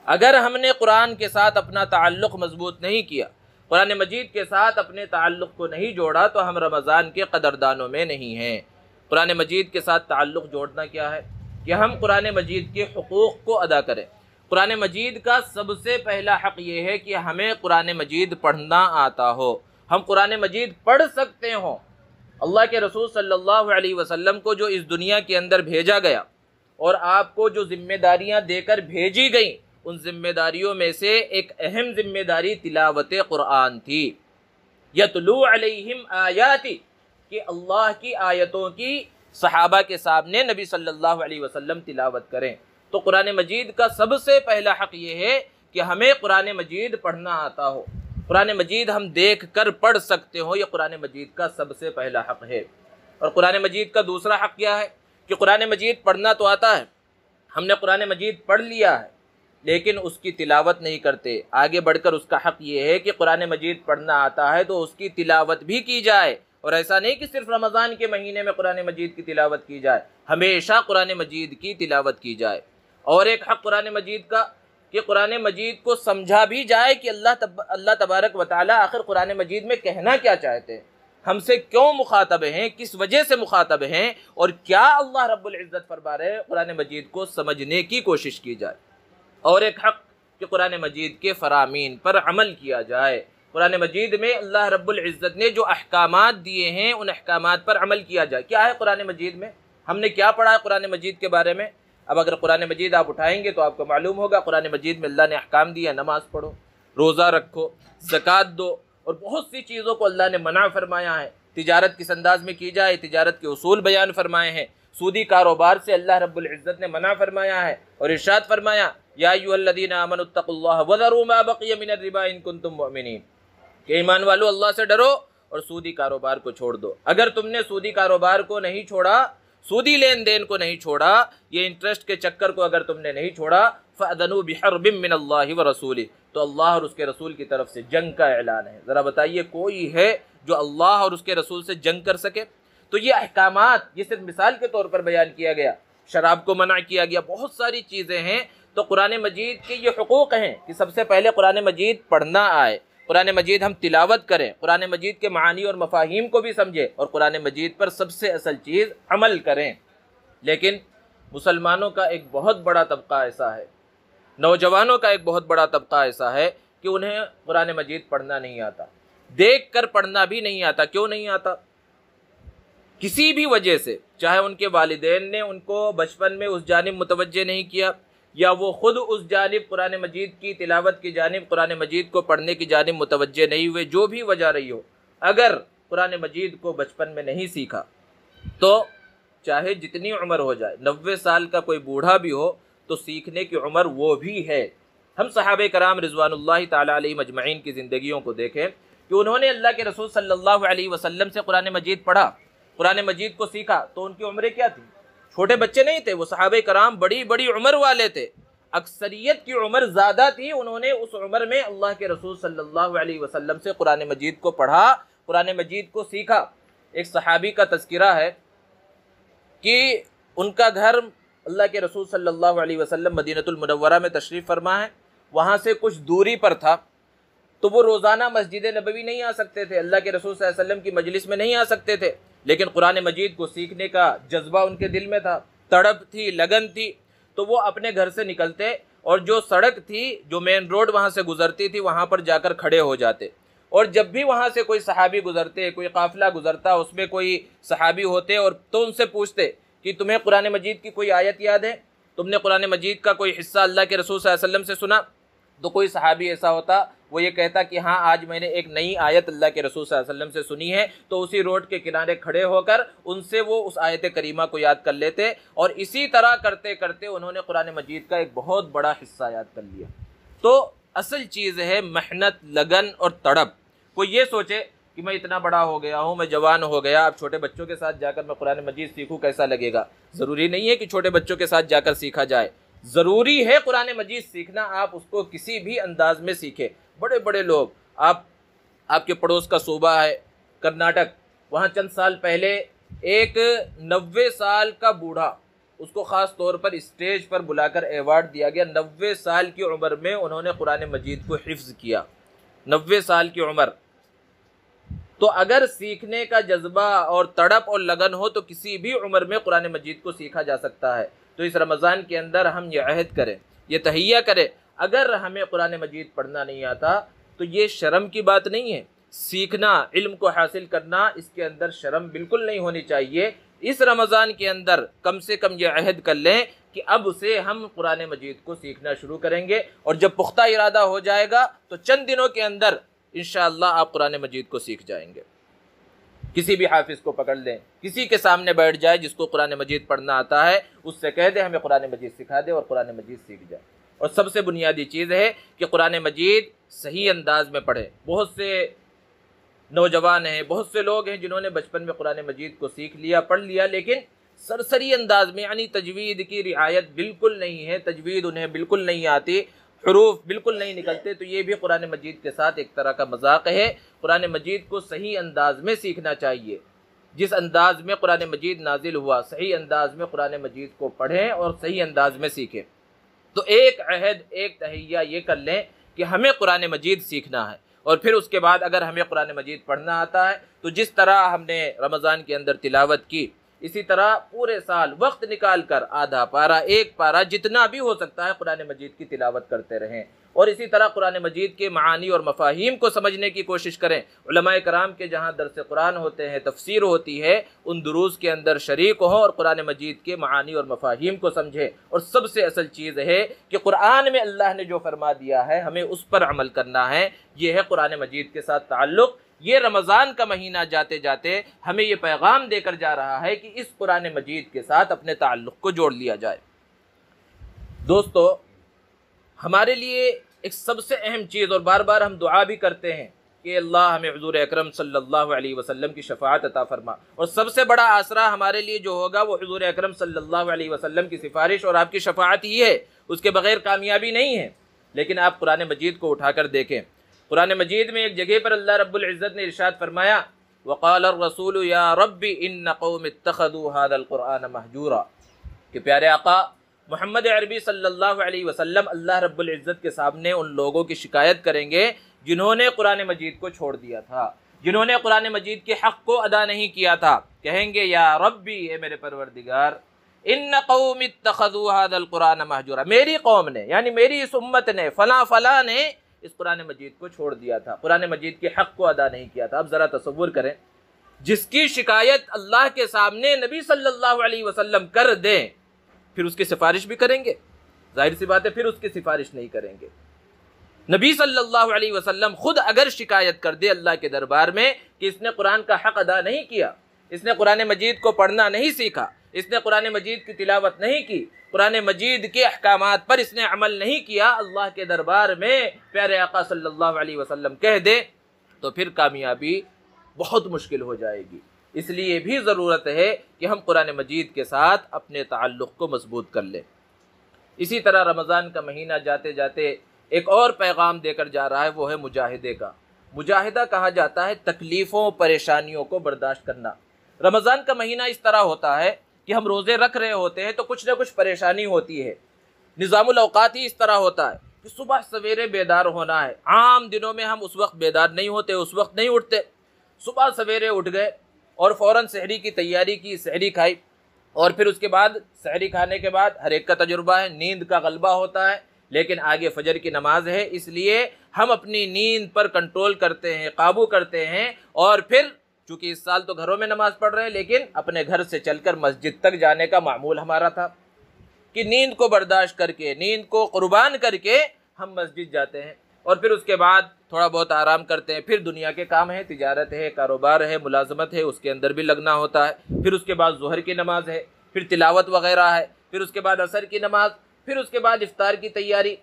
اگر ہم نے قرآن کے ساتھ اپنا تعلق مضبوط نہیں کیا، قرآن مجید کے ساتھ اپنے تعلق کو نہیں جوڑا، تو ہم رمضان کے قدردانوں میں نہیں ہیں۔ قرآن مجید کے ساتھ تعلق جوڑنا کیا ہے؟ کہ ہم قرآن مجید کے حقوق کو ادا کریں۔ قرآن مجید کا سب سے پہلا حق یہ ہے کہ ہمیں قرآن مجید پڑھنا آتا ہو، ہم قرآن مجید پڑھ سکتے ہوں۔ اللہ کے رسول صلی اللہ علیہ وسلم کو جو اس دنیا کے اندر بھیجا گیا اور آپ کو جو ذمہ داریاں دے کر بھیجی گئیں، ان ذمہ داریوں میں سے ایک اہم ذمہ داری تلاوت قرآن تھی۔ یتلو علیہم آیاتی، کہ اللہ کی آیتوں کی صحابہ کے سامنے نبی صلی اللہ علیہ وسلم تلاوت کریں۔ تو قرآن مجید کا سب سے پہلا حق یہ ہے کہ ہمیں قرآن مجید پڑھنا آتا ہو، قرآن مجید ہم دیکھ کر پڑھ سکتے ہو، یہ قرآن مجید کا سب سے پہلا حق ہے۔ اور قرآن مجید کا دوسرا حق کیا ہے؟ کہ قرآن مجید پڑھنا تو آتا ہے، ہم نے قرآن مجید پڑھ لیا ہے لیکن اس کی تلاوت نہیں کرتے۔ آگے بڑھ کر اس کا حق یہ ہے کہ قرآن مجید پڑھنا آتا ہے تو اس کی تلاوت بھی کی جائے، اور ایسا نہیں کہ صرف رمضان کے مہینے میں قرآن مجید کی تلاوت کی جائے، ہمیشہ قرآن مجید کی تلاوت کی جائے۔ اور ایک حق قرآن مجید کا کہ قرآن مجید کو سمجھا بھی جائے کہ اللہ تبارک و تعالیٰ آخر قرآن مجید میں کہنا کیا چاہتے ہیں، ہم سے کیوں مخاطب ہیں، کس وجہ سے مخاطب ہیں، اور کیا اللہ رب العزت فرما رہے ہیں، قرآن مجید کو سمجھنے کی کوشش کی جائے۔ اور ایک حق کہ قرآن مجید کے فرامین پر عمل کیا جائے۔ قرآن مجید میں اللہ رب العزت نے جو احکامات دیے ہیں ان احکامات پر عمل کیا جائے۔ کیا ہے قرآن مجید میں؟ ہم نے کیا پڑھا ہے قرآن مجید کے بارے میں؟ اب اگر قرآن مجید آپ اٹھائیں گے تو آپ کو معلوم ہوگا قرآن مجید میں اللہ نے احکام دیا، نماز پڑھو، روزہ رکھو، زکوٰۃ دو، اور بہت سی چیزوں کو اللہ نے منع فرمایا ہے۔ تجارت کس انداز میں کی جائے، تجارت کے اصول بیان فرمائے ہیں۔ سودی کاروبار سے اللہ رب العزت نے منع فرمایا ہے، اور ارشاد فرمایا یا ایھا الذین آمنوا اتقوا اللہ وذروا ما بقی من الربا ان کنتم مؤمنین، کہ ایمان والو اللہ سے ڈرو اور سودی کاروبار کو چھوڑ دو۔ اگر تم نے سودی کاروبار کو نہیں چھوڑا، سودی لین دین کو نہیں چھوڑا، یہ انٹرسٹ کے چکر کو اگر تم نے نہیں چھوڑا، فَأْذَنُوا بِحَرْبٍ مِّنَ اللَّهِ وَرَسُولِهِ، تو اللہ اور اس کے رسول کی طرف سے جنگ کا اعلان ہے۔ ذرا بتائیے کوئی ہے جو اللہ اور اس کے رسول سے جنگ کر سکے؟ تو یہ احکامات، یہ صرف مثال کے طور پر بیان کیا گیا، شراب کو منع کیا گیا، بہت ساری چیزیں ہیں۔ تو قرآن مجید کے یہ حقوق ہیں کہ سب سے پہلے قرآن مجید پڑھنا آئے، قرآن مجید ہم تلاوت کریں، قرآن مجید کے معانی اور مفاہیم کو بھی سمجھیں، اور قرآن مجید پر سب سے اصل چیز عمل کریں۔ لیکن مسلمانوں کا ایک بہت بڑا طبقہ ایسا ہے، نوجوانوں کا ایک بہت بڑا طبقہ ایسا ہے کہ انہیں قرآن مجید پڑھنا نہیں آتا، دیکھ کر پڑھنا بھی نہیں آتا۔ کیوں نہیں آتا؟ کسی بھی وجہ سے، چاہے ان کے والدین نے ان کو بچپن میں اس جانب متوجہ نہیں کیا، یا وہ خود اس جانب قرآن مجید کی تلاوت کی جانب، قرآن مجید کو پڑھنے کی جانب متوجہ نہیں ہوئے، جو بھی وجہ رہی ہو، اگر قرآن مجید کو بچپن میں نہیں سیکھا تو چاہے جتنی عمر ہو جائے، 90 سال کا کوئی بوڑھا بھی ہو تو سیکھنے کی عمر وہ بھی ہے۔ ہم صحابہ کرام رضوان اللہ تعالیٰ علیہم اجمعین کی زندگیوں کو دیکھیں کہ انہوں نے اللہ کے رسول صلی اللہ علیہ وسلم سے قرآن مجید پڑھا، قرآن مجید کو سیکھا، تو ان کی عمریں کیا تھیں؟ چھوٹے بچے نہیں تھے، وہ صحابہ کرام بڑی بڑی عمر والے تھے، اکثریت کی عمر زیادہ تھی۔ انہوں نے اس عمر میں اللہ کے رسول صلی اللہ علیہ وسلم سے قرآن مجید کو پڑھا، قرآن مجید کو سیکھا۔ ایک صحابی کا تذکرہ ہے کہ ان کا گھر اللہ کے رسول صلی اللہ علیہ وسلم مدینہ المنورہ میں تشریف فرما ہے، وہاں سے کچھ دوری پر تھا، تو وہ روزانہ مسجد نبوی نہیں آ سکتے تھے، اللہ کے رسول صلی اللہ علیہ وسلم کی مجلس میں نہیں آ سکتے تھے، لیکن قرآن مجید کو سیکھنے کا جذبہ ان کے دل میں تھا، تڑپ تھی، لگن تھی، تو وہ اپنے گھر سے نکلتے اور جو سڑک تھی، جو مین روڈ وہاں سے گزرتی تھی، وہاں پر جا کر کھڑے ہو جاتے، اور جب بھی وہاں سے کوئی صحابی گزرتے، کوئی قافلہ گزرتا، اس میں کوئی صحابی ہوتے اور تو ان سے پوچھتے کہ تمہیں قرآن مجید کی کوئی آیت یاد ہے؟ تم نے قرآن مجید کا کوئی حصہ اللہ کے رسول صلی اللہ علیہ وسلم سے سنا؟ تو کوئی صحابی ایسا ہوتا وہ یہ کہتا کہ ہاں آج میں نے ایک نئی آیت اللہ کے رسول صلی اللہ علیہ وسلم سے سنی ہے، تو اسی روڈ کے کنارے کھڑے ہو کر ان سے وہ اس آیت کریمہ کو یاد کر لیتے، اور اسی طرح کرتے کرتے انہوں نے قرآن مجید کا ایک بہت بڑا حصہ یاد کر لیا۔ تو اصل چیز ہے محنت، لگن اور تڑپ۔ کوئی یہ سوچے کہ میں اتنا بڑا ہو گیا ہوں، میں جوان ہو گیا، اب چھوٹے بچوں کے ساتھ جا کر میں قرآن مجید سیکھوں، کیسا لگے گا؟ ضروری نہیں ہے کہ چھوٹے بچوں کے ساتھ جا کر سیکھا جائے، ضروری ہے قرآن مجید سیکھنا، آپ اس کو کسی بھی انداز میں سیکھیں۔ بڑے بڑے لوگ، آپ کے پڑوس کا صوبہ ہے کرناٹک، وہاں چند سال پہلے ایک 90 سال کا بوڑھا، اس کو خاص طور پر اسٹیج پر بلا کر ایوارڈ دیا گیا، 90 سال کی عمر میں انہوں نے قرآن مجید کو حفظ کیا، 90 سال کی عمر۔ تو اگر سیکھنے کا جذبہ اور تڑپ اور لگن ہو تو کسی بھی عمر میں قرآن مجید کو سیکھا جا سکتا ہے۔ تو اس رمضان کے اندر ہم یہ عہد کریں، یہ تہیہ کریں، اگر ہمیں قرآن مجید پڑھنا نہیں آتا تو یہ شرم کی بات نہیں ہے، سیکھنا، علم کو حاصل کرنا، اس کے اندر شرم بالکل نہیں ہونی چاہیے۔ اس رمضان کے اندر کم سے کم یہ عہد کر لیں کہ اب سے ہم قرآن مجید کو سیکھنا شروع کریں گے، اور جب پختہ ارادہ ہو جائے گا تو چند دنوں کے اندر انشاءاللہ آپ قرآن مجید کو سیکھ جائیں گے۔ کسی بھی حافظ کو پکڑ لیں، کسی کے سامنے بیٹھ جائے جس کو قرآن مجید پڑھنا آتا ہے، اس سے کہہ دے ہمیں قرآن مجید سکھا دے، اور قرآن مجید سیکھ جائے۔ اور سب سے بنیادی چیز ہے کہ قرآن مجید صحیح انداز میں پڑھے۔ بہت سے نوجوان ہیں، بہت سے لوگ ہیں جنہوں نے بچپن میں قرآن مجید کو سیکھ لیا، پڑھ لیا، لیکن سرسری انداز میں، یعنی تجوید کی رعایت بالکل نہیں ہے، تجوید انہیں بالکل نہیں آتی، حروف بالکل نہیں نکلتے، تو یہ بھی قرآن مجید کے ساتھ ایک طرح کا مذاق ہے۔ قرآن مجید کو صحیح انداز میں سیکھنا چاہیے، جس انداز میں قرآن مجید نازل ہوا، صحیح انداز میں قرآن مجید کو پڑھیں اور صحیح انداز میں سیکھیں۔ تو ایک عہد، ایک تہیہ یہ کر لیں کہ ہمیں قرآن مجید سیکھنا ہے، اور پھر اس کے بعد اگر ہمیں قرآن مجید پڑھنا آتا ہے تو جس طرح ہم نے رمضان کے اندر تلاوت کی، اسی طرح پورے سال وقت نکال کر آدھا پارہ، ایک پارہ، جتنا بھی ہو سکتا ہے قرآن مجید کی تلاوت کرتے رہیں، اور اسی طرح قرآن مجید کے معانی اور مفاہیم کو سمجھنے کی کوشش کریں۔ علماء کرام کے جہاں درس قرآن ہوتے ہیں، تفسیر ہوتی ہے، ان دروس کے اندر شریک ہوں اور قرآن مجید کے معانی اور مفاہیم کو سمجھیں۔ اور سب سے اصل چیز ہے کہ قرآن میں اللہ نے جو فرما دیا ہے ہمیں اس پر عمل کرنا ہے، یہ ہے قرآن مجید کے ساتھ تعلق۔ یہ رمضان کا مہینہ جاتے جاتے ہمیں یہ پیغام دے کر جا رہا ہے کہ اس قرآن مجید کے ساتھ اپنے تعلق کو جوڑ لیا جائے۔ دوستو، ہمارے لیے ایک سب سے اہم چیز، اور بار بار ہم دعا بھی کرتے ہیں کہ اللہ ہمیں حضور اکرم صلی اللہ علیہ وسلم کی شفاعت عطا فرما، اور سب سے بڑا آسرا ہمارے لیے جو ہوگا وہ حضور اکرم صلی اللہ علیہ وسلم کی سفارش اور آپ کی شفاعت ہی ہے، اس کے بغیر کامیابی نہیں ہے۔ لیکن آپ قرآن مجید کو اٹھا کر دیکھیں، قرآن مجید میں ایک جگہ پر اللہ رب العزت نے ارشاد فرمایا، وقال الرسول یا رب ان قوم اتخذوا هذا القرآن مہجورا، کہ پیارے آقا محمد عربی صلی اللہ علیہ وسلم اللہ رب العزت کے سامنے ان لوگوں کی شکایت کریں گے جنہوں نے قرآن مجید کو چھوڑ دیا تھا، جنہوں نے قرآن مجید کے حق کو ادا نہیں کیا تھا۔ کہیں گے یا ربی، اے میرے پروردگار، ان قوم اتخذوا هذا القرآن مہجورا، میری قوم نے، یعنی میری اس امت نے، فلاں فلاں نے اس قرآن مجید کو چھوڑ دیا تھا، قرآن مجید کے حق کو ادا نہیں کیا تھا۔ اب ذرا تصور کریں، جس کی شکایت اللہ کے سامنے نبی صلی اللہ علیہ وسلم کر دیں، پھر اس کی سفارش بھی کریں گے؟ ظاہر سی بات ہے پھر اس کی سفارش نہیں کریں گے۔ نبی صلی اللہ علیہ وسلم خود اگر شکایت کر دے اللہ کے دربار میں کہ اس نے قرآن کا حق ادا نہیں کیا، اس نے قرآن مجید کو پڑھنا نہیں سیکھا، اس نے قرآن مجید کی تلاوت نہیں کی، قرآن مجید کے احکامات پر اس نے عمل نہیں کیا، اللہ کے دربار میں پیارے آقا صلی اللہ علیہ وسلم کہہ دے تو پھر کامیابی بہت مشکل ہو جائے گی۔ اس لیے بھی ضرورت ہے کہ ہم قرآن مجید کے ساتھ اپنے تعلق کو مضبوط کر لیں۔ اسی طرح رمضان کا مہینہ جاتے جاتے ایک اور پیغام دے کر جا رہا ہے، وہ ہے مجاہدے کا۔ مجاہدہ کہا جاتا ہے تکلیفوں پریشانیوں کو برداشت کرنا۔ رمضان کا مہینہ اس طرح ہوتا ہے کہ ہم روزے رکھ رہے ہوتے ہیں تو کچھ نہ کچھ پریشانی ہوتی ہے۔ نظام الاوقات ہی اس طرح ہوتا ہے کہ صبح سویرے بیدار ہونا ہے۔ عام دنوں میں ہم اس وقت بیدار نہیں ہوتے، اس وقت نہیں اٹھتے۔ صبح سویرے اٹھ گئے اور فوراً سحری کی تیاری کی، سحری کھائی، اور پھر اس کے بعد سحری کھانے کے بعد ہر ایک کا تجربہ ہے نیند کا غلبہ ہوتا ہے، لیکن آگے فجر کی نماز ہے، اس لیے ہم اپنی نیند پر کنٹرول کرتے ہیں، قابو کرتے ہیں، اور پھر چونکہ اس سال تو گھروں میں نماز پڑھ رہے ہیں لیکن اپنے گھر سے چل کر مسجد تک جانے کا معمول ہمارا تھا کہ نیند کو برداشت کر کے، نیند کو قربان کر کے ہم مسجد جاتے ہیں، اور پھر اس کے بعد تھوڑا بہت آرام کرتے ہیں۔ پھر دنیا کے کام ہیں، تجارت ہے، کاروبار ہے، ملازمت ہے، اس کے اندر بھی لگنا ہوتا ہے۔ پھر اس کے بعد ظہر کی نماز ہے، پھر تلاوت وغیرہ ہے، پھر اس کے بعد عصر کی نماز، پھر اس کے بعد افطار کی تیاری،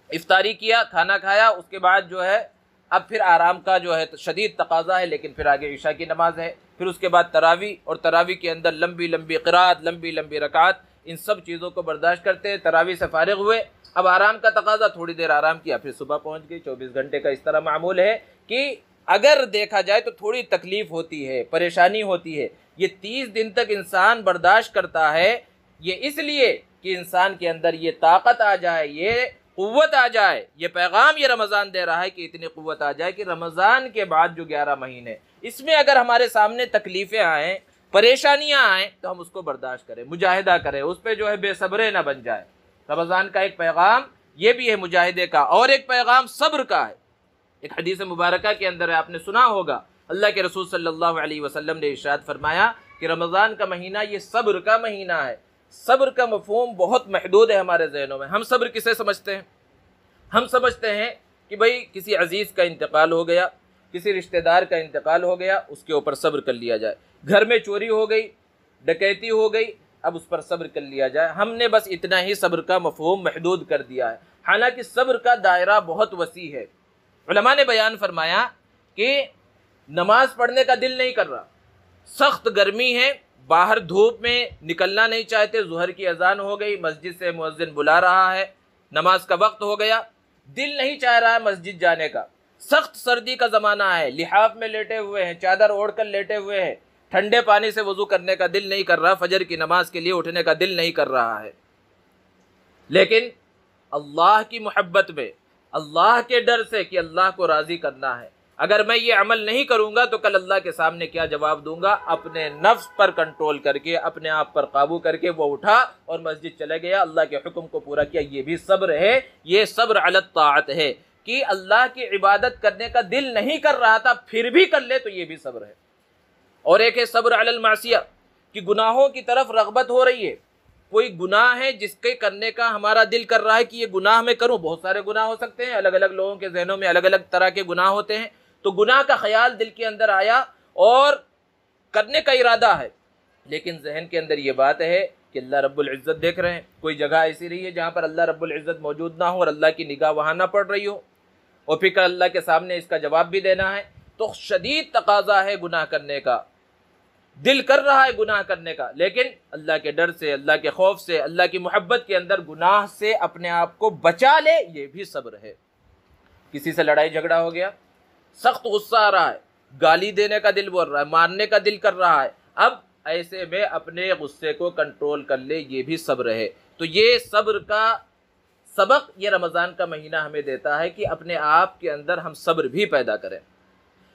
افطاری کیا، کھانا کھایا، اس کے بعد جو ہے اب پھر آرام کا جو ہے شدید تقاضا ہے، لیکن پھر آگے عشاء کی نماز ہے، پھر اس کے بعد تراویح، اور تراویح کے اندر لمبی لمبی قرات، لمبی لمبی رکعات، ان سب چیزوں کو برداشت کرتے ہیں۔ تراویح سے فارغ ہوئے، اب آرام کا تقاضا، تھوڑی دیر آرام کیا، پھر صبح پہنچ گئی۔ 24 گھنٹے کا اس طرح معمول ہے کہ اگر دیکھا جائے تو تھوڑی تکلیف ہوتی ہے، پریشانی ہوتی ہے۔ یہ 30 دن تک انسان برداشت کرتا ہے، یہ اس لیے کہ انسان کے اندر یہ طاقت آ جائے، یہ قوت آ جائے۔ یہ پیغام یہ رمضان دے رہا ہے کہ اتنی قوت آ جائے کہ رمضان کے بعد جو 11 مہینے، اس میں اگر ہمارے سامنے تکلیفیں آئیں، پریشانیاں آئیں تو ہم اس کو برداشت کریں، مجاہدہ کریں، اس پہ جو ہے بے صبرے نہ بن جائے۔ رمضان کا ایک پیغام یہ بھی ہے مجاہدے کا، اور ایک پیغام صبر کا ہے۔ ایک حدیث مبارکہ کے اندر آپ نے سنا ہوگا، اللہ کے رسول صلی اللہ علیہ وسلم نے ارشاد فرمایا کہ رمضان کا مہینہ یہ صبر کا مہینہ ہے۔ صبر کا مفہوم بہت محدود ہے ہمارے ذہنوں میں۔ ہم صبر کسے سمجھتے ہیں؟ ہم سمجھتے ہیں کہ بھئی کسی عزیز کا انتقال ہو گیا، کسی رشتہ دار کا انتقال ہو گیا، اس کے اوپر صبر کر لیا جائے۔ گھر میں چوری ہو گئی، ڈکیتی ہو گئی، اب اس پر صبر کر لیا جائے۔ ہم نے بس اتنا ہی صبر کا مفہوم محدود کر دیا ہے، حالانکہ صبر کا دائرہ بہت وسیع ہے۔ علماء نے بیان فرمایا کہ نماز پڑھنے کا دل نہیں کر رہا، سخت گرمی ہے، باہر دھوپ میں نکلنا نہیں چاہتے، ظہر کی اذان ہو گئی، مسجد سے مؤذن بلا رہا ہے، نماز کا وقت ہو گیا، دل نہیں چاہ رہا ہے مسجد جانے کا، سخت سردی کا زمانہ ہے، لحاف میں لیٹے ہوئے ہیں، چادر اوڑھ کر لیٹے ہوئے ہیں، ٹھنڈے پانی سے وضو کرنے کا دل نہیں کر رہا، فجر کی نماز کے لیے اٹھنے کا دل نہیں کر رہا ہے، لیکن اللہ کی محبت میں، اللہ کے ڈر سے کہ اللہ کو راضی کرنا ہے، اگر میں یہ عمل نہیں کروں گا تو کل اللہ کے سامنے کیا جواب دوں گا، اپنے نفس پر کنٹرول کر کے، اپنے آپ پر قابو کر کے وہ اٹھا اور مسجد چلے گیا، اللہ کے حکم کو پورا کیا۔ یہ بھی صبر ہے، یہ صبر علی الطاعت ہے کہ اللہ کی عبادت کرنے کا دل نہیں کر رہا تھا پھر بھی کر لے، تو یہ بھی صبر ہے۔ اور ایک ہے صبر علی المعصیہ کہ گناہوں کی طرف رغبت ہو رہی ہے، کوئی گناہ ہے جس کے کرنے کا ہمارا دل کر رہا ہے کہ یہ گناہ میں کروں، بہت سارے گناہ ہو سکتے ہیں، الگ الگ لوگوں کے ذہنوں میں الگ الگ طرح کے گناہ ہوتے ہیں، تو گناہ کا خیال دل کے اندر آیا اور کرنے کا ارادہ ہے، لیکن ذہن کے اندر یہ بات ہے کہ اللہ رب العزت دیکھ رہے ہیں، کوئی جگہ ایسی رہی ہے جہاں پر اللہ رب العزت موجود نہ ہو اور اللہ کی نگاہ وہاں نہ پڑ رہی ہو، اور پھر اللہ کے سامنے اس کا جواب بھی دینا ہے، تو شدید تقاضا ہے گناہ کرنے کا، دل کر رہا ہے گناہ کرنے کا، لیکن اللہ کے ڈر سے، اللہ کے خوف سے، اللہ کی محبت کے اندر گناہ سے اپنے آپ کو بچا لے، یہ بھی صبر ہے۔ کسی سے لڑائی جھگڑا ہو گیا، سخت غصہ آ رہا ہے، گالی دینے کا دل بول رہا ہے، مارنے کا دل کر رہا ہے، اب ایسے میں اپنے غصے کو کنٹرول کر لے، یہ بھی صبر ہے۔ تو یہ صبر کا سبق یہ رمضان کا مہینہ ہمیں دیتا ہے کہ اپنے آپ کے اندر ہم صبر بھی پیدا کریں۔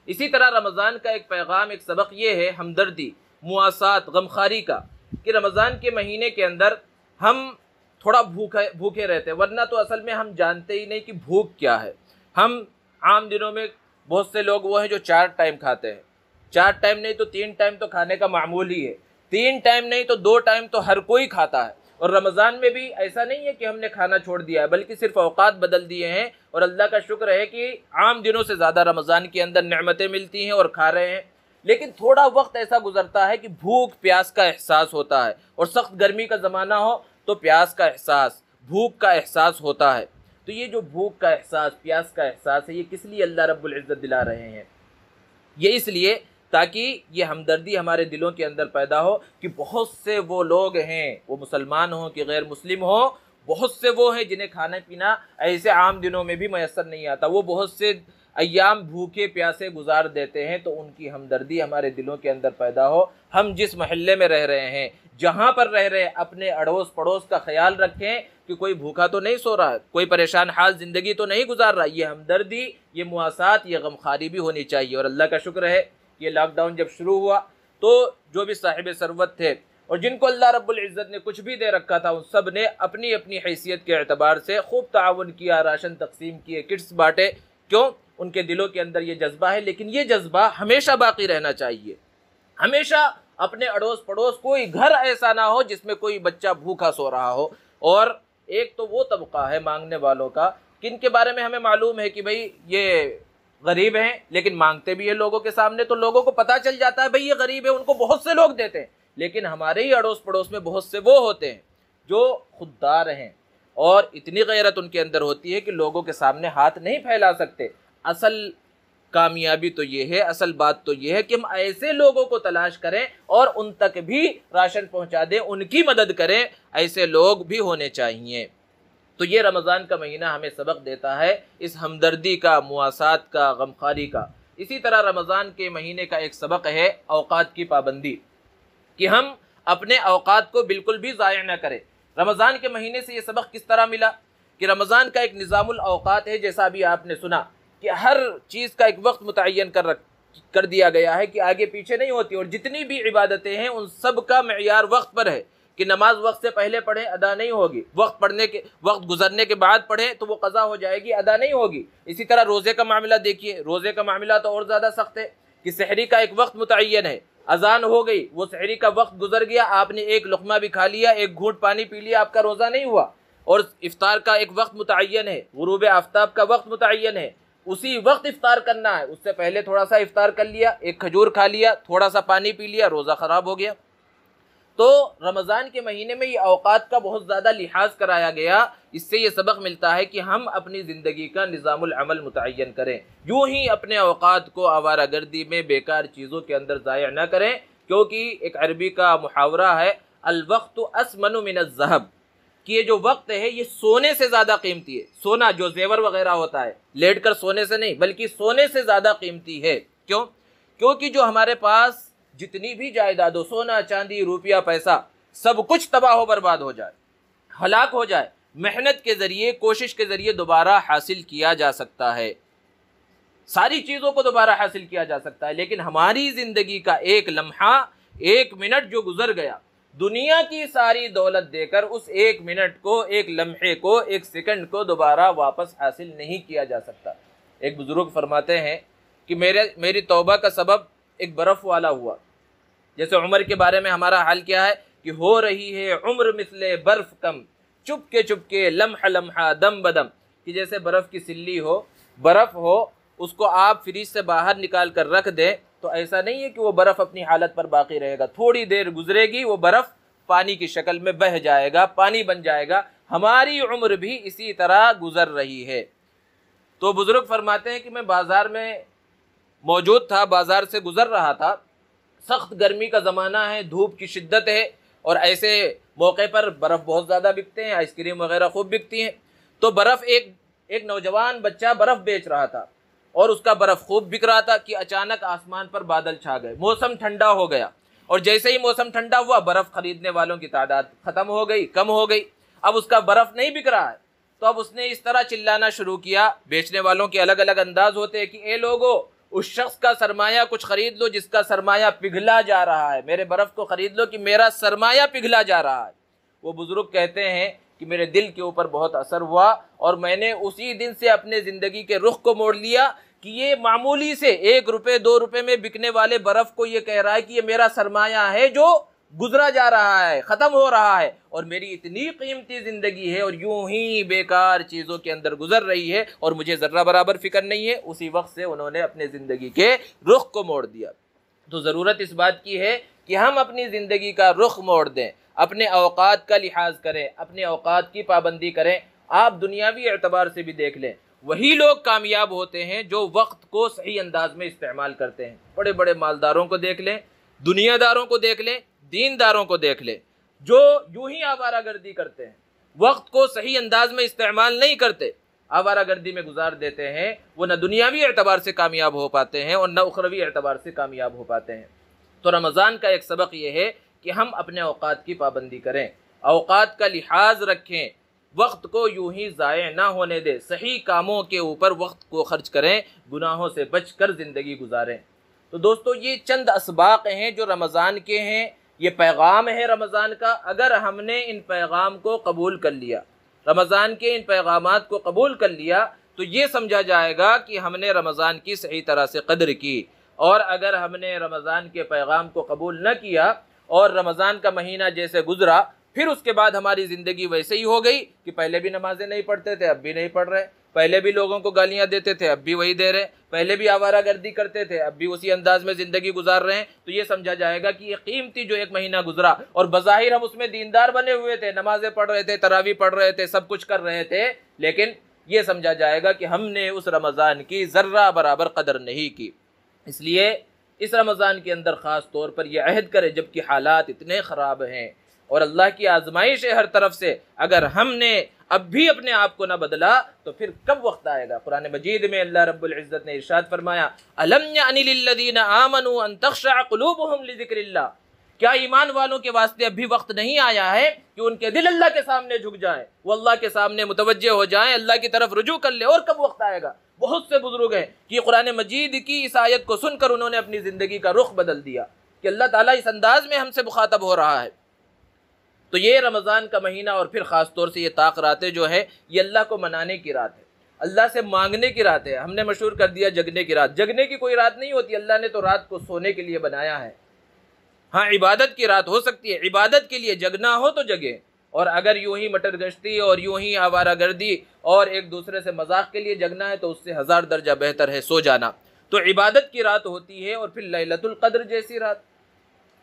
اسی طرح رمضان کا ایک پیغام، ایک سبق یہ ہے ہمدردی، مواسات، غمخواری کا، کہ رمضان کے مہینے کے اندر ہم تھوڑا بھوکے رہتے ہیں، ورنہ تو اصل میں ہم جانتے ہی نہیں کہ بھوک کیا ہے۔ ہم عام دنوں میں بہت سے لوگ وہ ہیں جو 4 ٹائم کھاتے ہیں، 4 ٹائم نہیں تو 3 ٹائم تو کھانے کا معمول ہی ہے، 3 ٹائم نہیں تو 2 ٹائم تو ہر کوئی کھاتا ہے، اور رمضان میں بھی ایسا نہیں ہے کہ ہم نے کھانا چھوڑ دیا ہے، بلکہ صرف اوقات بدل دیے ہیں، اور اللہ کا شکر ہے کہ عام دنوں سے زیادہ رمضان کے اندر نعمتیں ملتی ہیں اور کھا رہے ہیں۔ لیکن تھوڑا وقت ایسا گزرتا ہے کہ بھوک پیاس کا احساس ہوتا ہے، اور سخت گرمی کا زمانہ ہو تو پیاس کا احساس، بھوک کا احساس ہوتا ہے۔ تو یہ جو بھوک کا احساس، پیاس کا احساس ہے، یہ کس لیے اللہ رب العزت دلا رہے ہیں؟ یہ اس لیے تاکہ یہ ہمدردی ہمارے دلوں کے اندر پیدا ہو کہ بہت سے وہ لوگ ہیں، وہ مسلمان ہوں کہ غیر مسلم ہوں، بہت سے وہ ہیں جنہیں کھانا پینا ایسے عام دنوں میں بھی میسر نہیں آتا، وہ بہت سے ایام بھوکے پیاسے گزار دیتے ہیں، تو ان کی ہمدردی ہمارے دلوں کے اندر پیدا ہو۔ ہم جس محلے میں رہ رہے ہیں، جہاں پر رہ رہے ہیں، اپنے اڑوس پڑوس کا خیال رکھیں کہ کوئی بھوکا تو نہیں سو رہا، کوئی پریشان حال زندگی تو نہیں گزار رہا۔ یہ ہمدردی، یہ مواسات، یہ غمخواری بھی ہونی چاہیے۔ اور اللہ کا شکر ہے، یہ لاک ڈاؤن جب شروع ہوا تو جو بھی صاحب ثروت تھے اور جن کو اللہ رب العزت نے کچھ بھی دے رکھا تھا، ان سب نے اپنی اپنی حیثیت کے اعتبار سے خوب تعاون کیا، راشن تقسیم کیے، کٹس بانٹے۔ کیوں؟ ان کے دلوں کے اندر یہ جذبہ ہے، لیکن یہ جذبہ ہمیشہ باقی رہنا چاہیے۔ ہمیشہ اپنے اڑوس پڑوس کوئی گھر ایسا نہ ہو جس میں کوئی بچہ بھوکا سو رہا ہو۔ اور ایک تو وہ طبقہ ہے مانگنے والوں کا، کن کے بارے میں ہمیں معلوم ہے کہ بھئی یہ غریب ہیں، لیکن مانگتے بھی ہیں لوگوں کے سامنے، تو لوگوں کو پتہ چل جاتا ہے بھئی یہ غریب ہے، ان کو بہت سے لوگ دیتے ہیں۔ لیکن ہمارے ہی اڑوس پڑوس میں بہت سے وہ ہوتے ہیں جو خوددار ہیں، اور اتنی غیرت ان کے اندر ہوتی ہے کہ لوگوں کے سامنے ہاتھ نہیں پھیلا سکتے۔ اصل کامیابی تو یہ ہے، اصل بات تو یہ ہے کہ ہم ایسے لوگوں کو تلاش کریں اور ان تک بھی راشن پہنچا دیں، ان کی مدد کریں، ایسے لوگ بھی ہونے چاہیے۔ تو یہ رمضان کا مہینہ ہمیں سبق دیتا ہے اس ہمدردی کا، مواسات کا، غمخواری کا۔ اسی طرح رمضان کے مہینے کا ایک سبق ہے اوقات کی پابندی، کہ ہم اپنے اوقات کو بالکل بھی ضائع نہ کریں۔ رمضان کے مہینے سے یہ سبق کس طرح ملا کہ رمضان کا ایک نظام الاوقات ہے، جیسا بھی آپ نے سنا کہ ہر چیز کا ایک وقت متعین کر دیا گیا ہے کہ آگے پیچھے نہیں ہوتی، اور جتنی بھی عبادتیں ہیں ان سب کا معیار وقت پر ہے کہ نماز وقت سے پہلے پڑھیں ادا نہیں ہوگی، وقت گزرنے کے بعد پڑھیں تو وہ قضا ہو جائے گی، ادا نہیں ہوگی۔ اسی طرح روزے کا معاملہ دیکھیے، روزے کا معاملہ تو اور زیادہ سخت ہے کہ سحری کا ایک وقت متعین ہے، اذان ہو گئی، وہ سحری کا وقت گزر گیا، آپ نے ایک لقمہ بھی کھا لیا، ایک گھونٹ پانی پی لیا، آپ کا روزہ نہیں ہوا۔ اور افطار کا ایک وقت متعین ہے، غروب آفتاب کا وقت متعین ہے، اسی وقت افطار کرنا ہے، اس سے پہلے تھوڑا سا افطار کر لیا، ایک کھجور کھا لیا، تھوڑا سا پانی پی لیا، روزہ خراب ہو گیا۔ تو رمضان کے مہینے میں یہ اوقات کا بہت زیادہ لحاظ کرایا گیا۔ اس سے یہ سبق ملتا ہے کہ ہم اپنی زندگی کا نظام العمل متعین کریں، یوں ہی اپنے اوقات کو آوارہ گردی میں بیکار چیزوں کے اندر ضائع نہ کریں، کیونکہ ایک عربی کا محاورہ ہے الوقت اسمن من الذهب، کہ یہ جو وقت ہے یہ سونے سے زیادہ قیمتی ہے۔ سونا جو زیور وغیرہ ہوتا ہے، لیٹ کر سونے سے نہیں بلکہ سونے سے زیادہ قیمتی ہے۔ کیوں؟ کیونکہ جو ہمارے پاس جتنی بھی جائیداد ہو، سونا چاندی روپیہ پیسہ، سب کچھ تباہ و برباد ہو جائے، ہلاک ہو جائے، محنت کے ذریعے، کوشش کے ذریعے دوبارہ حاصل کیا جا سکتا ہے، ساری چیزوں کو دوبارہ حاصل کیا جا سکتا ہے، لیکن ہماری زندگی کا ایک لمحہ، ایک منٹ جو گزر گیا، دنیا کی ساری دولت دے کر اس ایک منٹ کو، ایک لمحے کو، ایک سیکنڈ کو دوبارہ واپس حاصل نہیں کیا جا سکتا۔ ایک بزرگ فرماتے ہیں کہ میری توبہ کا سبب ایک برف والا ہوا، جیسے عمر کے بارے میں ہمارا حال کیا ہے کہ ہو رہی ہے عمر مثل برف کم، چپ کے لمحہ لمحہ دم بدم، کہ جیسے برف کی سلی ہو، برف ہو، اس کو آپ فریج سے باہر نکال کر رکھ دیں تو ایسا نہیں ہے کہ وہ برف اپنی حالت پر باقی رہے گا، تھوڑی دیر گزرے گی وہ برف پانی کی شکل میں بہہ جائے گا، پانی بن جائے گا۔ ہماری عمر بھی اسی طرح گزر رہی ہے۔ تو بزرگ فرماتے ہیں کہ میں بازار میں موجود تھا، بازار سے گزر رہا تھا، سخت گرمی کا زمانہ ہے، دھوپ کی شدت ہے، اور ایسے موقع پر برف بہت زیادہ بکتے ہیں، آئس کریم وغیرہ خوب بکتی ہیں۔ تو برف ایک نوجوان بچہ برف بیچ رہا تھا اور اس کا برف خوب بک رہا تھا کہ اچانک آسمان پر بادل چھا گئے، موسم ٹھنڈا ہو گیا، اور جیسے ہی موسم ٹھنڈا ہوا برف خریدنے والوں کی تعداد ختم ہو گئی، کم ہو گئی، اب اس کا برف نہیں بک رہا ہے۔ تو اب اس نے اس طرح چلانا شروع کیا، بیچنے والوں کے الگ الگ انداز ہوتے ہیں کہ اے لوگو، اس شخص کا سرمایہ کچھ خرید لو جس کا سرمایہ پگھلا جا رہا ہے، میرے برف کو خرید لو کہ میرا سرمایہ پگھلا جا رہا ہے۔ وہ بزرگ کہتے ہیں کہ میرے دل کے اوپر بہت اثر ہوا، اور میں نے اسی دن سے اپنے زندگی کے رخ کو موڑ لیا کہ یہ معمولی سے 1 روپے 2 روپے میں بکنے والے برف کو یہ کہہ رہا ہے کہ یہ میرا سرمایہ ہے جو گزرا جا رہا ہے، ختم ہو رہا ہے، اور میری اتنی قیمتی زندگی ہے اور یوں ہی بیکار چیزوں کے اندر گزر رہی ہے اور مجھے ذرہ برابر فکر نہیں ہے۔ اسی وقت سے انہوں نے اپنے زندگی کے رخ کو موڑ دیا۔ تو ضرورت اس بات کی ہے کہ ہم اپنی زندگی کا رخ موڑ دیں، اپنے اوقات کا لحاظ کریں، اپنے اوقات کی پابندی کریں۔ آپ دنیاوی اعتبار سے بھی دیکھ لیں، وہی لوگ کامیاب ہوتے ہیں جو وقت کو صحیح انداز میں استعمال کرتے ہیں۔ بڑے بڑے مالداروں کو دیکھ لیں، دنیا داروں کو دیکھ لیں، دینداروں کو دیکھ لیں، جو یوں ہی آوارہ گردی کرتے ہیں، وقت کو صحیح انداز میں استعمال نہیں کرتے، آوارہ گردی میں گزار دیتے ہیں، وہ نہ دنیاوی اعتبار سے کامیاب ہو پاتے ہیں اور نہ اخروی اعتبار سے کامیاب ہو پاتے ہیں۔ تو رمضان کا ایک سبق یہ ہے کہ ہم اپنے اوقات کی پابندی کریں، اوقات کا لحاظ رکھیں، وقت کو یوں ہی ضائع نہ ہونے دیں، صحیح کاموں کے اوپر وقت کو خرچ کریں، گناہوں سے بچ کر زندگی گزاریں۔ تو دوستو یہ چند اسباق ہیں جو رمضان کے ہیں، یہ پیغام ہے رمضان کا۔ اگر ہم نے ان پیغام کو قبول کر لیا، رمضان کے ان پیغامات کو قبول کر لیا، تو یہ سمجھا جائے گا کہ ہم نے رمضان کی صحیح طرح سے قدر کی۔ اور اگر ہم نے رمضان کے پیغام کو قبول نہ کیا اور رمضان کا مہینہ جیسے گزرا، پھر اس کے بعد ہماری زندگی ویسے ہی ہو گئی کہ پہلے بھی نمازیں نہیں پڑھتے تھے، اب بھی نہیں پڑھ رہے، پہلے بھی لوگوں کو گالیاں دیتے تھے، اب بھی وہی دے رہے، پہلے بھی آوارہ گردی کرتے تھے، اب بھی اسی انداز میں زندگی گزار رہے ہیں، تو یہ سمجھا جائے گا کہ یہ قیمتی جو ایک مہینہ گزرا اور بظاہر ہم اس میں دیندار بنے ہوئے تھے، نمازیں پڑھ رہے تھے، تراویح پڑھ رہے تھے، سب کچھ کر رہے تھے، لیکن یہ سمجھا جائے گا کہ ہم نے اس رمضان کی ذرہ برابر قدر نہیں کی۔ اس لیے اس رمضان کے اندر خاص طور پر یہ عہد کرے، جبکہ حالات اتنے خراب ہیں اور اللہ کی آزمائش ہے ہر طرف سے، اگر ہم نے اب بھی اپنے آپ کو نہ بدلا تو پھر کب وقت آئے گا؟ قرآن مجید میں اللہ رب العزت نے ارشاد فرمایا، أَلَمْ يَعْنِ لِلَّذِينَ آمَنُوا أَن تَخْشَعَ قُلُوبُهُمْ لِذِكْرِ اللَّهِ، کیا ایمان والوں کے واسطے اب بھی وقت نہیں آیا ہے کہ ان کے دل اللہ کے سامنے جھک جائیں، وہ اللہ کے سامنے متوجہ ہو جائیں، اللہ کی طرف رجوع کر لیں؟ اور کب وقت آئے گا؟ بہت سے بزرگ ہیں کہ قرآن مجید کی اس آیت کو سن کر انہوں نے اپنی زندگی کا رخ بدل دیا کہ اللہ تعالیٰ اس انداز میں ہم سے مخاطب ہو رہا ہے۔ تو یہ رمضان کا مہینہ اور پھر خاص طور سے یہ طاق راتیں جو ہے، یہ اللہ کو منانے کی رات ہے، اللہ سے مانگنے کی رات ہے۔ ہم نے مشہور کر دیا جگنے کی رات، جگنے کی کوئی رات نہیں ہوتی، اللہ نے تو رات کو سونے کے لیے بنایا ہے۔ ہاں عبادت کی رات ہو سکتی ہے، عبادت کے لیے جگنا ہو تو جگے، اور اگر یوں ہی مٹر گشتی اور یوں ہی آوارہ گردی اور ایک دوسرے سے مذاق کے لیے جگنا ہے تو اس سے 1000 درجہ بہتر ہے سو جانا۔ تو عبادت کی رات ہوتی ہے، اور پھر لیلۃ القدر جیسی رات،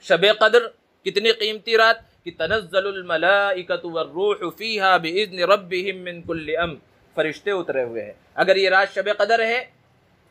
شب قدر کتنی قیمتی رات کہ تنزل الملائکۃ والروح فیہا باذن ربہم من کل امر، فرشتے اترے ہوئے ہیں۔ اگر یہ رات شب قدر ہے،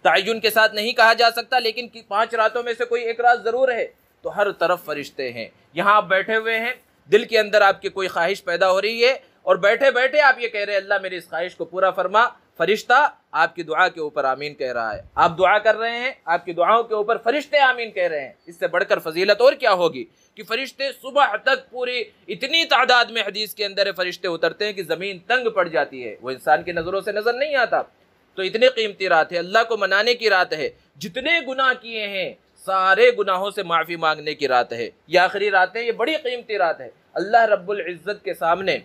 تعین کے ساتھ نہیں کہا جا سکتا، لیکن 5 راتوں میں سے کوئی ایک رات ضرور ہے، تو ہر طرف فرشتے ہیں۔ یہاں آپ بیٹھے ہوئے ہیں، دل کے اندر آپ کی کوئی خواہش پیدا ہو رہی ہے اور بیٹھے بیٹھے آپ یہ کہہ رہے ہیں اللہ میری اس خواہش کو پورا فرما، فرشتہ آپ کی دعا کے اوپر آمین کہہ رہا ہے۔ آپ دعا کر رہے ہیں، آپ کی دعاؤں کے اوپر فرشتے آمین کہہ رہے ہیں۔ اس سے بڑھ کر فضیلت اور کیا ہوگی کہ فرشتے صبح تک پوری اتنی تعداد میں حدیث کے اندر فرشتے اترتے ہیں کہ زمین تنگ پڑ جاتی ہے، وہ انسان کی نظروں سے نظر نہیں آتا۔ تو اتنی قیمتی رات ہے، اللہ کو منانے کی رات ہے، جتنے گناہ کیے ہیں سارے گناہوں سے معافی مانگنے کی رات ہے۔ یہ آخری رات ہے، یہ بڑی قیمتی رات ہے۔ اللہ رب العزت کے سامنے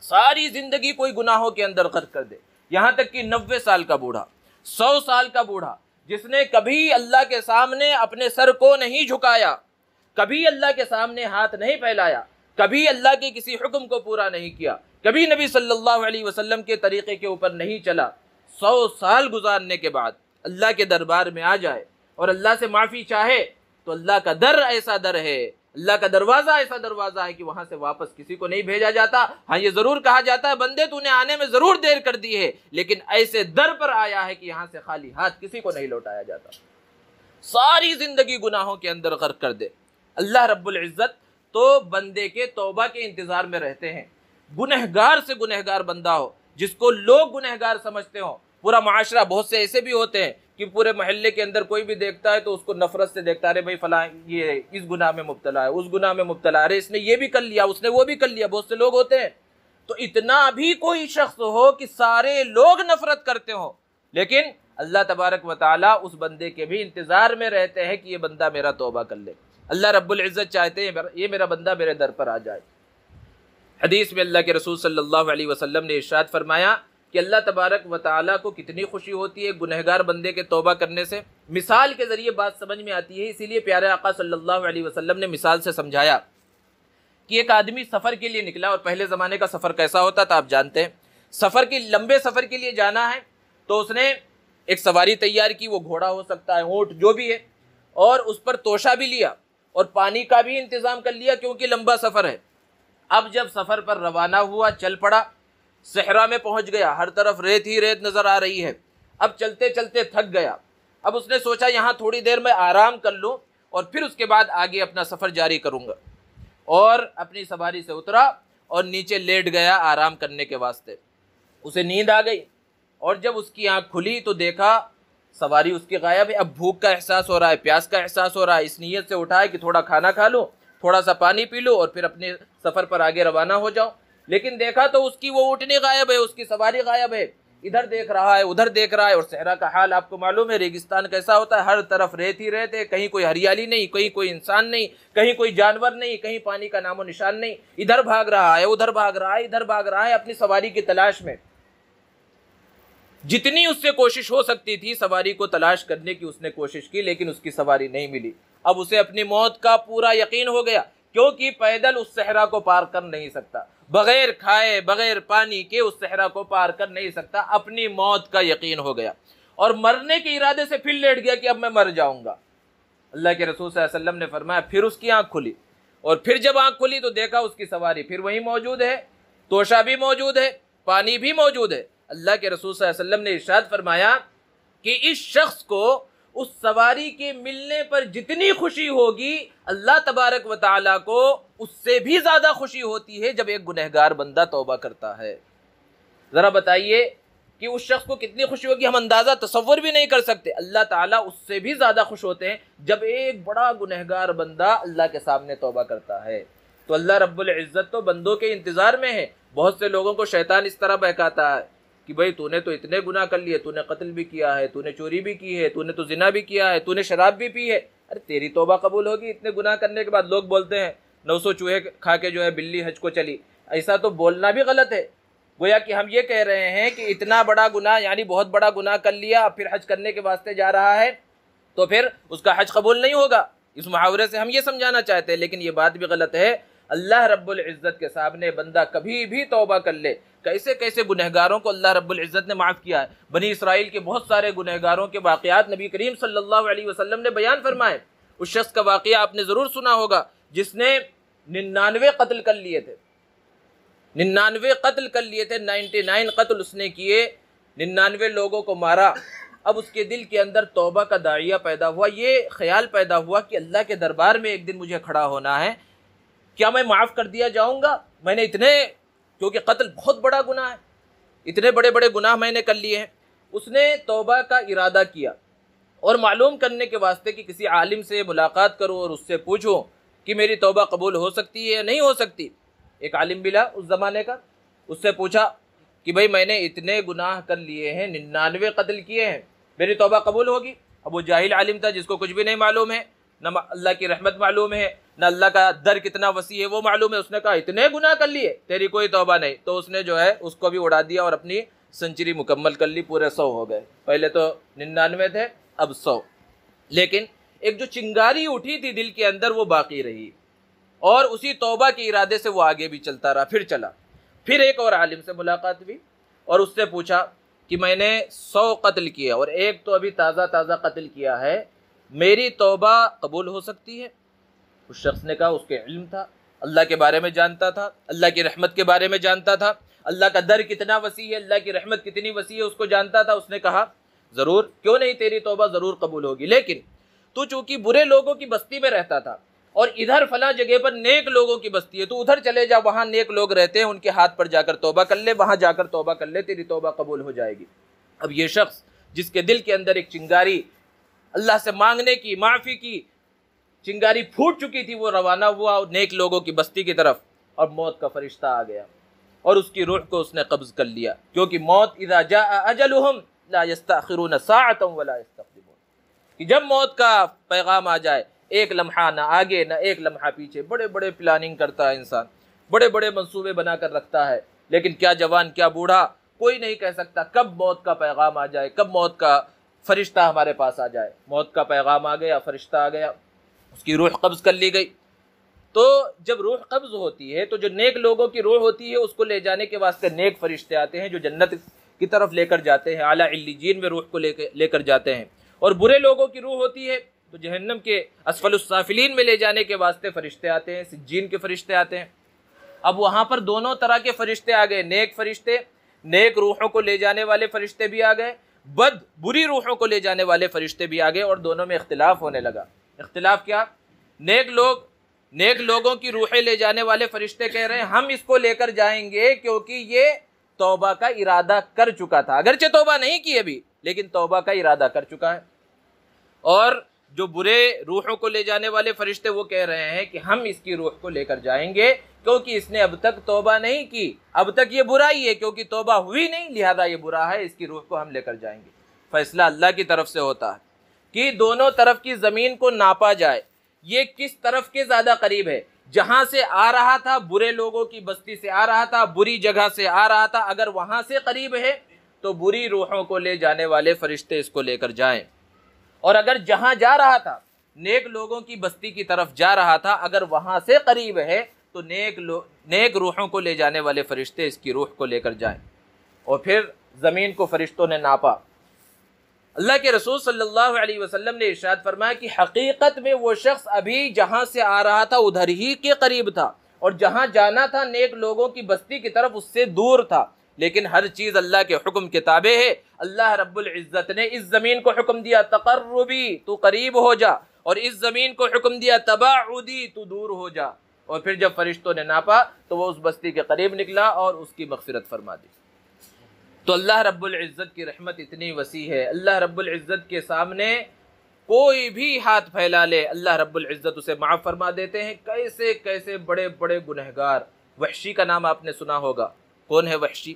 ساری زندگی کوئی گناہوں کے اندر غرق کر دے، یہاں تک کہ 90 سال کا بوڑھا، 100 سال کا بوڑھا، جس نے کبھی اللہ کے سامنے اپنے سر کو نہیں جھکایا، کبھی اللہ کے سامنے ہاتھ نہیں پھیلایا، کبھی اللہ کے کسی حکم کو پورا نہیں کیا، کبھی نبی صلی اللہ علیہ وسلم کے طریقے کے اوپر نہیں چلا، 100 سال گزارنے کے بعد اللہ کے دربار میں آ جائے اور اللہ سے معافی چاہے، تو اللہ کا در ایسا در ہے، اللہ کا دروازہ ایسا دروازہ ہے کہ وہاں سے واپس کسی کو نہیں بھیجا جاتا۔ ہاں یہ ضرور کہا جاتا ہے بندے تو نے آنے میں ضرور دیر کر دی ہے، لیکن ایسے در پر آیا ہے کہ یہاں سے خالی ہاتھ کسی کو نہیں لوٹایا جاتا۔ ساری زندگی گناہوں کے اندر غرق کر دے، اللہ رب العزت تو بندے کے توبہ کے انتظار میں رہتے ہیں۔ گنہگار سے گنہگار بندہ ہو، جس کو لوگ گنہگار سمجھتے ہوں، پورا معاشرہ، بہت سے ایسے بھی ہوتے ہیں کہ پورے محلے کے اندر کوئی بھی دیکھتا ہے تو اس کو نفرت سے دیکھتا ہے، بھائی فلاں یہ اس گناہ میں مبتلا ہے، اس گناہ میں مبتلا ہے، اس نے یہ بھی کر لیا، اس نے وہ بھی کر لیا، بہت سے لوگ ہوتے ہیں۔ تو اتنا بھی کوئی شخص ہو کہ سارے لوگ نفرت کرتے ہوں، لیکن اللہ تبارک و تعالیٰ اس بندے کے بھی انتظار میں رہتے ہیں کہ یہ بندہ میرا توبہ کر لے۔ اللہ رب العزت چاہتے ہیں یہ میرا بندہ میرے در پر آ جائے۔ حدیث میں اللہ کے رسول صلی اللہ علیہ وسلم نے ارشاد فرمایا کہ اللہ تبارک و تعالیٰ کو کتنی خوشی ہوتی ہے گنہگار بندے کے توبہ کرنے سے۔ مثال کے ذریعے بات سمجھ میں آتی ہے، اسی لیے پیارے آقا صلی اللہ علیہ وسلم نے مثال سے سمجھایا کہ ایک آدمی سفر کے لیے نکلا، اور پہلے زمانے کا سفر کیسا ہوتا تھا آپ جانتے ہیں، لمبے سفر کے لیے جانا ہے تو اس نے ایک سواری تیار کی، وہ گھوڑا ہو سکتا ہے، اونٹ، جو بھی ہے، اور اس پر توشہ بھی لیا اور پانی کا بھی انتظام کر لیا کیونکہ لمبا سفر ہے۔ اب جب سفر پر روانہ ہوا، چل پڑا، صحرا میں پہنچ گیا، ہر طرف ریت ہی ریت نظر آ رہی ہے، اب چلتے چلتے تھک گیا۔ اب اس نے سوچا یہاں تھوڑی دیر میں آرام کر لوں اور پھر اس کے بعد آگے اپنا سفر جاری کروں گا، اور اپنی سواری سے اترا اور نیچے لیٹ گیا آرام کرنے کے واسطے۔ اسے نیند آ گئی، اور جب اس کی آنکھ کھلی تو دیکھا سواری اس کی غائب ہے۔ اب بھوک کا احساس ہو رہا ہے، پیاس کا احساس ہو رہا ہے، اس نیت سے اٹھا ہے کہ تھوڑا کھانا کھا لوں، تھوڑا سا پانی پی لوں اور پھر اپنے سفر پر آگے روانہ ہو جاؤں، لیکن دیکھا تو اس کی وہ اونٹنی غائب ہے، اس کی سواری غائب ہے، ادھر دیکھ رہا ہے ادھر دیکھ رہا ہے، اور صحرا کا حال آپ کو معلوم ہے، ریگستان کیسا ہوتا ہے، ہر طرف ریت ہی ریت ہے، کہیں کوئی ہریالی نہیں، کہیں کوئی انسان نہیں، کہیں کوئی جانور نہیں، کہیں پانی کا نام و نشان نہیں، ادھر بھاگ رہا ہے ادھر بھاگ رہا ہے ادھر بھاگ رہا ہے اپنی سواری کی تلاش میں۔ جتنی اس سے کوشش ہو سکتی تھی سواری کو تلاش کرنے کی اس نے کوشش کی، لیکن اس کی سواری نہیں ملی۔ اب اسے اپنی موت کا پورا یقین ہو گیا، کیونکہ پیدل اس صحرا کو پار کر نہیں سکتا، بغیر کھائے بغیر پانی کے اس صحرا کو پار کر نہیں سکتا، اپنی موت کا یقین ہو گیا، اور مرنے کے ارادے سے پھر لیٹ گیا کہ اب میں مر جاؤں گا۔ اللہ کے رسول صلی اللہ علیہ وسلم نے فرمایا پھر اس کی آنکھ کھلی، اور پھر جب آنکھ کھلی تو دیکھا اس کی سواری پھر وہیں موجود ہے، توشہ بھی موجود ہے، پانی بھی موجود ہے۔ اللہ کے رسول صلی اللہ علیہ وسلم نے ارشاد فرمایا کہ اس شخص کو اس سواری کے ملنے پر جتنی خوشی ہوگی، اللہ تبارک و تعالیٰ کو اس سے بھی زیادہ خوشی ہوتی ہے جب ایک گنہگار بندہ توبہ کرتا ہے۔ ذرا بتائیے کہ اس شخص کو کتنی خوشی ہوگی، ہم اندازہ تصور بھی نہیں کر سکتے۔ اللہ تعالیٰ اس سے بھی زیادہ خوش ہوتے ہیں جب ایک بڑا گنہگار بندہ اللہ کے سامنے توبہ کرتا ہے۔ تو اللہ رب العزت تو بندوں کے انتظار میں ہے۔ بہت سے لوگوں کو شیطان اس طرح بہکاتا ہے کہ بھئی تو نے تو اتنے گناہ کر لیے، تو نے قتل بھی کیا ہے، تو نے چوری بھی کی ہے، تو نے تو زنا بھی کیا ہے، تو نے شراب بھی پی ہے، ارے تیری توبہ قبول ہوگی اتنے گناہ کرنے کے بعد؟ لوگ بولتے ہیں 900 چوہے کھا کے جو ہے بلی حج کو چلی، ایسا تو بولنا بھی غلط ہے۔ گویا کہ ہم یہ کہہ رہے ہیں کہ اتنا بڑا گناہ، یعنی بہت بڑا گناہ کر لیا، اب پھر حج کرنے کے واسطے جا رہا ہے تو پھر اس کا حج قبول نہیں ہوگا۔ اس محاورے سے ہم یہ سمجھانا چاہتے ہیں، لیکن یہ بات بھی غلط ہے۔ اللہ رب العزت کے سامنے بندہ کبھی بھی توبہ کر لے، کیسے کیسے گنہگاروں کو اللہ رب العزت نے معاف کیا ہے۔ بنی اسرائیل کے بہت سارے گنہگاروں کے واقعات نبی کریم صلی اللہ علیہ وسلم نے بیان فرمائے۔ اس شخص کا واقعہ آپ نے ضرور سنا ہوگا جس نے 99 قتل کر لیے تھے، 99 قتل کر لیے تھے، 99 قتل اس نے کیے، 99 لوگوں کو مارا۔ اب اس کے دل کے اندر توبہ کا داعیہ پیدا ہوا، یہ خیال پیدا ہوا کہ اللہ کے دربار میں ایک دن مجھے کھڑا ہونا ہے، کیا میں معاف کر دیا جاؤں گا؟ میں نے اتنے، کیونکہ قتل بہت بڑا گناہ ہے، اتنے بڑے بڑے گناہ میں نے کر لیے ہیں۔ اس نے توبہ کا ارادہ کیا، اور معلوم کرنے کے واسطے کہ کسی عالم سے ملاقات کروں اور اس سے پوچھوں کہ میری توبہ قبول ہو سکتی ہے یا نہیں ہو سکتی۔ ایک عالم ملا اس زمانے کا، اس سے پوچھا کہ بھئی میں نے اتنے گناہ کر لیے ہیں، 99 قتل کیے ہیں، میری توبہ قبول ہوگی؟ اب وہ جاہل عالم تھا جس کو کچھ بھی نہیں معلوم ہے، نہ اللہ کی رحمت معلوم ہے، نہ اللہ کا در کتنا وسیع ہے وہ معلوم ہے۔ اس نے کہا اتنے گناہ کر لیے، تیری کوئی توبہ نہیں۔ تو اس نے جو ہے اس کو بھی اڑا دیا اور اپنی سنچری مکمل کر لی، پورے 100 ہو گئے۔ پہلے تو 99 تھے، اب 100۔ لیکن ایک جو چنگاری اٹھی تھی دل کے اندر وہ باقی رہی، اور اسی توبہ کے ارادے سے وہ آگے بھی چلتا رہا، پھر چلا۔ پھر ایک اور عالم سے ملاقات ہوئی اور اس سے پوچھا کہ میں نے 100 قتل کیا اور ایک تو ابھی تازہ تازہ قتل کیا ہے، میری توبہ قبول ہو سکتی ہے؟ اس شخص نے کہا، اس کے علم تھا، اللہ کے بارے میں جانتا تھا، اللہ کی رحمت کے بارے میں جانتا تھا، اللہ کا در کتنا وسیع ہے، اللہ کی رحمت کتنی وسیع ہے اس کو جانتا تھا۔ اس نے کہا ضرور، کیوں نہیں، تیری توبہ ضرور قبول ہوگی، لیکن تو چونکہ برے لوگوں کی بستی میں رہتا تھا اور ادھر فلاں جگہ پر نیک لوگوں کی بستی ہے، تو ادھر چلے جا، وہاں نیک لوگ رہتے ہیں، ان کے ہاتھ پر جا کر توبہ کر لے، وہاں جا کر توبہ کر لے، تیری توبہ قبول ہو جائے گی۔ اب یہ شخص جس کے دل کے اندر ایک چنگاری اللہ سے مانگنے کی، معافی کی چنگاری پھوٹ چکی تھی، وہ روانہ ہوا نیک لوگوں کی بستی کی طرف، اور موت کا فرشتہ آ گیا اور اس کی روح کو اس نے قبض کر لیا، کیونکہ موت اذا جاء اجلهم لا يستأخرون ساعة ولا يستقدمون، کہ جب موت کا پیغام آ جائے ایک لمحہ نہ آگے نہ ایک لمحہ پیچھے۔ بڑے بڑے پلاننگ کرتا ہے انسان، بڑے بڑے منصوبے بنا کر رکھتا ہے، لیکن کیا جوان کیا بوڑھا کوئی نہیں کہہ سکتا کب موت کا پیغام آ جائے، کب موت کا فرشتہ ہمارے پاس آ جائے۔ موت کا پیغام آ گیا، فرشتہ آ گیا، اس کی روح قبض کر لی گئی۔ تو جب روح قبض ہوتی ہے تو جو نیک لوگوں کی روح ہوتی ہے اس کو لے جانے کے واسطے نیک فرشتے آتے ہیں جو جنت کی طرف لے کر جاتے ہیں، اعلیٰ علیین میں روح کو لے کر جاتے ہیں، اور برے لوگوں کی روح ہوتی ہے تو جہنم کے اسفل السافلین میں لے جانے کے واسطے فرشتے آتے ہیں، سجین کے فرشتے آتے ہیں۔ اب وہاں پر دونوں طرح کے فرشتے آ گئے، نیک فرشتے، نیک روحوں کو لے جانے والے فرشتے بھی آ گئے، بری روحوں کو لے جانے والے فرشتے بھی آ گئے، اور دونوں میں اختلاف ہونے لگا۔ اختلاف کیا؟ نیک لوگوں کی روحیں لے جانے والے فرشتے کہہ رہے ہیں ہم اس کو لے کر جائیں گے کیونکہ یہ توبہ کا ارادہ کر چکا تھا، اگرچہ توبہ نہیں کی ابھی لیکن توبہ کا ارادہ کر چکا ہے۔ اور جو برے روحوں کو لے جانے والے فرشتے وہ کہہ رہے ہیں کہ ہم اس کی روح کو لے کر جائیں گے کیونکہ اس نے اب تک توبہ نہیں کی، اب تک یہ برا ہی ہے، کیونکہ توبہ ہوئی نہیں لہذا یہ برا ہے، اس کی روح کو ہم لے کر جائیں گے۔ فیصلہ اللہ کی طرف سے ہوتا ہے کہ دونوں طرف کی زمین کو ناپا جائے، یہ کس طرف کے زیادہ قریب ہے، جہاں سے آ رہا تھا برے لوگوں کی بستی سے آ رہا تھا، بری جگہ سے آ رہا تھا، اگر وہاں سے قریب ہے تو بری روحوں کو لے جانے والے فرشتے اس کو لے کر جائیں، اور اگر جہاں جا رہا تھا نیک لوگوں کی بستی کی طرف جا رہا تھا اگر وہاں سے قریب ہے تو نیک روحوں کو لے جانے والے فرشتے اس کی روح کو لے کر جائیں۔ اور پھر زمین کو فرشتوں نے ناپا۔ اللہ کے رسول صلی اللہ علیہ وسلم نے ارشاد فرمایا کہ حقیقت میں وہ شخص ابھی جہاں سے آ رہا تھا ادھر ہی کے قریب تھا، اور جہاں جانا تھا نیک لوگوں کی بستی کی طرف اس سے دور تھا، لیکن ہر چیز اللہ کے حکم کے تابع ہے۔ اللہ رب العزت نے اس زمین کو حکم دیا تقربی، تو قریب ہو جا، اور اس زمین کو حکم دیا تباعدی، تو دور ہو جا، اور پھر جب فرشتوں نے ناپا تو وہ اس بستی کے قریب نکلا اور اس کی مغفرت فرما دی۔ تو اللہ رب العزت کی رحمت اتنی وسیع ہے، اللہ رب العزت کے سامنے کوئی بھی ہاتھ پھیلا لے اللہ رب العزت اسے معاف فرما دیتے ہیں۔ کیسے کیسے بڑے بڑے گنہگار، وحشی کا نام آپ نے سنا ہوگا، کون ہے وحشی؟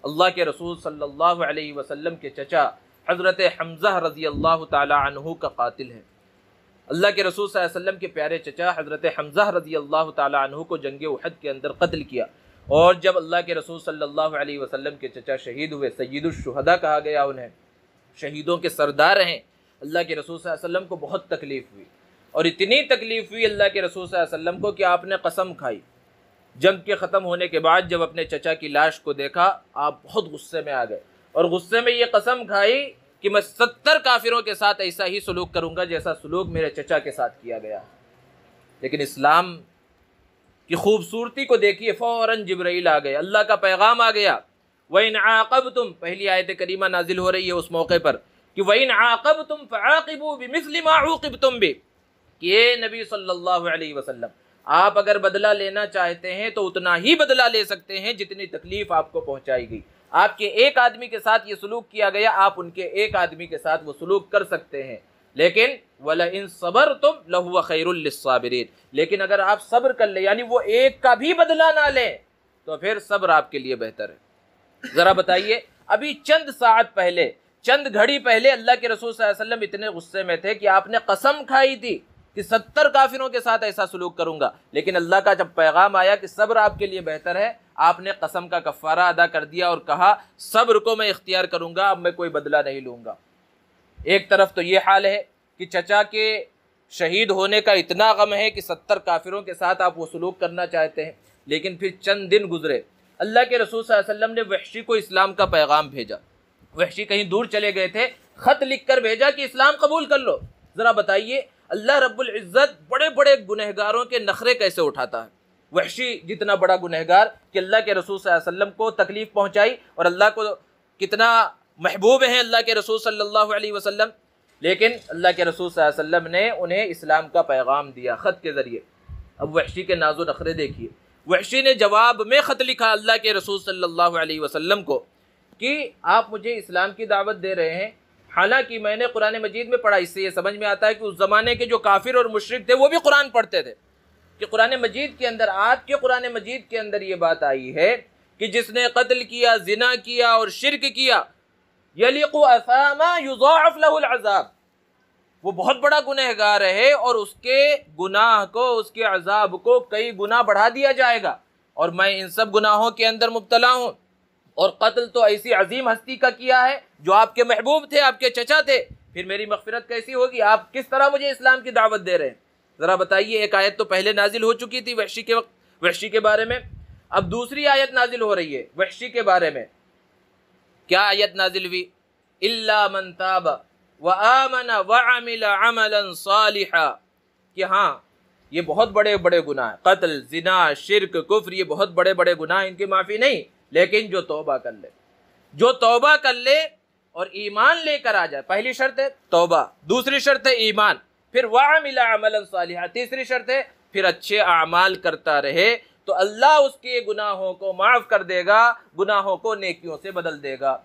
اللہ کے رسول صلی اللہ علیہ وسلم کے چچا حضرت حمزہ رضی اللہ تعالی عنہ کا قاتل ہے۔ اللہ کے رسول صلی اللہ علیہ وسلم کے پیارے چچا حضرت حمزہ رضی اللہ تعالی عنہ کو جنگ احد کے اندر قتل کیا، اور جب اللہ کے رسول صلی اللہ علیہ وسلم کے چچا شہید ہوئے، سید الشہداء کہا گیا انہیں، شہیدوں کے سردار ہیں، اللہ کے رسول صلی اللہ علیہ وسلم کو بہت تکلیف ہوئی، اور اتنی تکلیف ہوئی اللہ کے رسول صلی اللہ علیہ وسلم کو کہ آپ نے قسم کھائی۔ جنگ کے ختم ہونے کے بعد جب اپنے چچا کی لاش کو دیکھا آپ بہت غصے میں آ گئے، اور غصے میں یہ قسم کھائی کہ میں 70 کافروں کے ساتھ ایسا ہی سلوک کروں گا جیسا سلوک میرے چچا کے ساتھ کیا گیا۔ لیکن اسلام کی خوبصورتی کو دیکھیے، فوراً جبرائیل آ گئے، اللہ کا پیغام آ گیا، وَإِنْ عَاقَبْتُمْ، پہلی آیت کریمہ نازل ہو رہی ہے اس موقع پر کہ وَإِنْ عَاقَبْتُمْ فَعَاقِبُوا بِمِثْلِ مَا عُوقِبْتُمْ بِهِ، کہ اے نبی صلی اللہ علیہ وسلم آپ اگر بدلہ لینا چاہتے ہیں تو اتنا ہی بدلہ لے سکتے ہیں جتنی تکلیف آپ کو پہنچائی گئی۔ آپ کے ایک آدمی کے ساتھ یہ سلوک کیا گیا، آپ ان کے ایک آدمی کے ساتھ وہ سلوک کر سکتے ہیں، لیکن وَلَئِن صَبَرْتُمْ لَهُوَ خَيْرٌ لِلصَّابِرِينَ، لیکن اگر آپ صبر کر لیں، یعنی وہ ایک کا بھی بدلہ نہ لیں، تو پھر صبر آپ کے لیے بہتر ہے۔ ذرا بتائیے، ابھی چند ساعت پہلے، چند گھڑی پہلے اللہ کے رسول صلی اللہ علیہ وسلم اتنے غصے میں تھے کہ آپ نے قسم کھائی تھی کہ 70 کافروں کے ساتھ ایسا سلوک کروں گا، لیکن اللہ کا جب پیغام آیا کہ صبر آپ کے لیے بہتر ہے، آپ نے قسم کا کفارہ ادا کر دیا اور کہا صبر کو میں اختیار کروں گا، اب میں کوئی بدلہ نہیں لوں گا۔ ایک طرف تو یہ حال ہے کہ چچا کے شہید ہونے کا اتنا غم ہے کہ 70 کافروں کے ساتھ آپ وہ سلوک کرنا چاہتے ہیں، لیکن پھر چند دن گزرے، اللہ کے رسول صلی اللہ علیہ وسلم نے وحشی کو اسلام کا پیغام بھیجا۔ وحشی کہیں دور چلے گئے تھے، خط لکھ کر بھیجا کہ اسلام قبول کر لو۔ ذرا بتائیے اللہ رب العزت بڑے بڑے گنہگاروں کے نخرے کیسے اٹھاتا ہے۔ وحشی جتنا بڑا گنہگار کہ اللہ کے رسول صلی اللہ علیہ وسلم کو تکلیف پہنچائی، اور اللہ کو کتنا محبوب ہیں اللہ کے رسول صلی اللہ علیہ وسلم، لیکن اللہ کے رسول صلی اللہ علیہ وسلم نے انہیں اسلام کا پیغام دیا خط کے ذریعے۔ اب وحشی کے ناز و نخرے دیکھیے، وحشی نے جواب میں خط لکھا اللہ کے رسول صلی اللہ علیہ وسلم کو کہ آپ مجھے اسلام کی دعوت دے رہے ہیں، حالانکہ میں نے قرآن مجید میں پڑھا، اس سے یہ سمجھ میں آتا ہے کہ اس زمانے کے جو کافر اور مشرک تھے وہ بھی قرآن پڑھتے تھے، کہ قرآن مجید کے اندر، آپ کے قرآن مجید کے اندر یہ بات آئی ہے کہ جس نے قتل کیا، زنا کیا اور شرک کیا، یلیق اثاما یضاعف له العذاب، وہ بہت بڑا گنہگار ہے اور اس کے گناہ کو، اس کے عذاب کو کئی گنا بڑھا دیا جائے گا، اور میں ان سب گناہوں کے اندر مبتلا ہوں، اور قتل تو ایسی عظیم ہستی کا کیا ہے جو آپ کے محبوب تھے، آپ کے چچا تھے، پھر میری مغفرت کیسی ہوگی؟ آپ کس طرح مجھے اسلام کی دعوت دے رہے ہیں؟ ذرا بتائیے، ایک آیت تو پہلے نازل ہو چکی تھی وحشی کے بارے میں، اب دوسری آیت نازل ہو رہی ہے وحشی کے بارے میں. کیا آیت نازل ہوئی؟ الا من تاب وآمن وعمل عملا صالحا، کہ ہاں یہ بہت بڑے بڑے گناہ، قتل، زنا، شرک، کفر، یہ بہت بڑے بڑے گناہ، ان کی معافی نہیں، لیکن جو توبہ کر لے، جو توبہ کر لے اور ایمان لے کر آ جائے. پہلی شرط ہے توبہ، دوسری شرط ہے ایمان، پھر وعمل عملا صالحا، تیسری شرط ہے پھر اچھے اعمال کرتا رہے، تو اللہ اس کے گناہوں کو معاف کر دے گا، گناہوں کو نیکیوں سے بدل دے گا.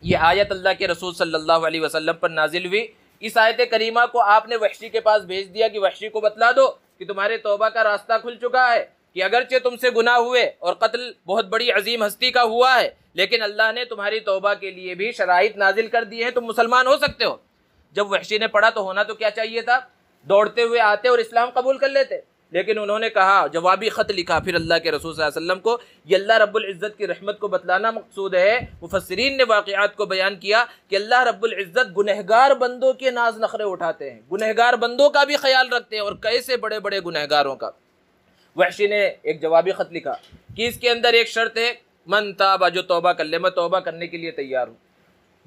یہ آیت اللہ کے رسول صلی اللہ علیہ وسلم پر نازل ہوئی. اس آیت کریمہ کو آپ نے وحشی کے پاس بھیج دیا کہ وحشی کو بتلا دو کہ تمہارے توبہ کا راستہ کھل چکا ہے، کہ اگرچہ تم سے گناہ ہوئے اور قتل بہت بڑی عظیم ہستی کا ہوا ہے، لیکن اللہ نے تمہاری توبہ کے لیے بھی شرائط نازل کر دی ہیں، تم مسلمان ہو سکتے ہو. جب وحشی نے پڑھا تو ہونا تو کیا چاہیے تھا؟ دوڑتے ہوئے آتے اور اسلام قبول کر لیتے، لیکن انہوں نے کہا، جوابی خط لکھا پھر اللہ کے رسول صلی اللہ علیہ وسلم کو. یہ اللہ رب العزت کی رحمت کو بتلانا مقصود ہے. مفسرین نے واقعات کو بیان کیا کہ اللہ رب العزت گنہگار بندوں کے ناز نخرے اٹھاتے ہیں، گنہگار بندوں کا بھی خیال رکھتے ہیں، اور کیسے بڑے بڑے گنہگاروں کا. وحشی نے ایک جوابی خط لکھا کہ اس کے اندر ایک شرط ہے من تابا، جو توبہ کر لے، میں توبہ کرنے کے لیے تیار ہوں.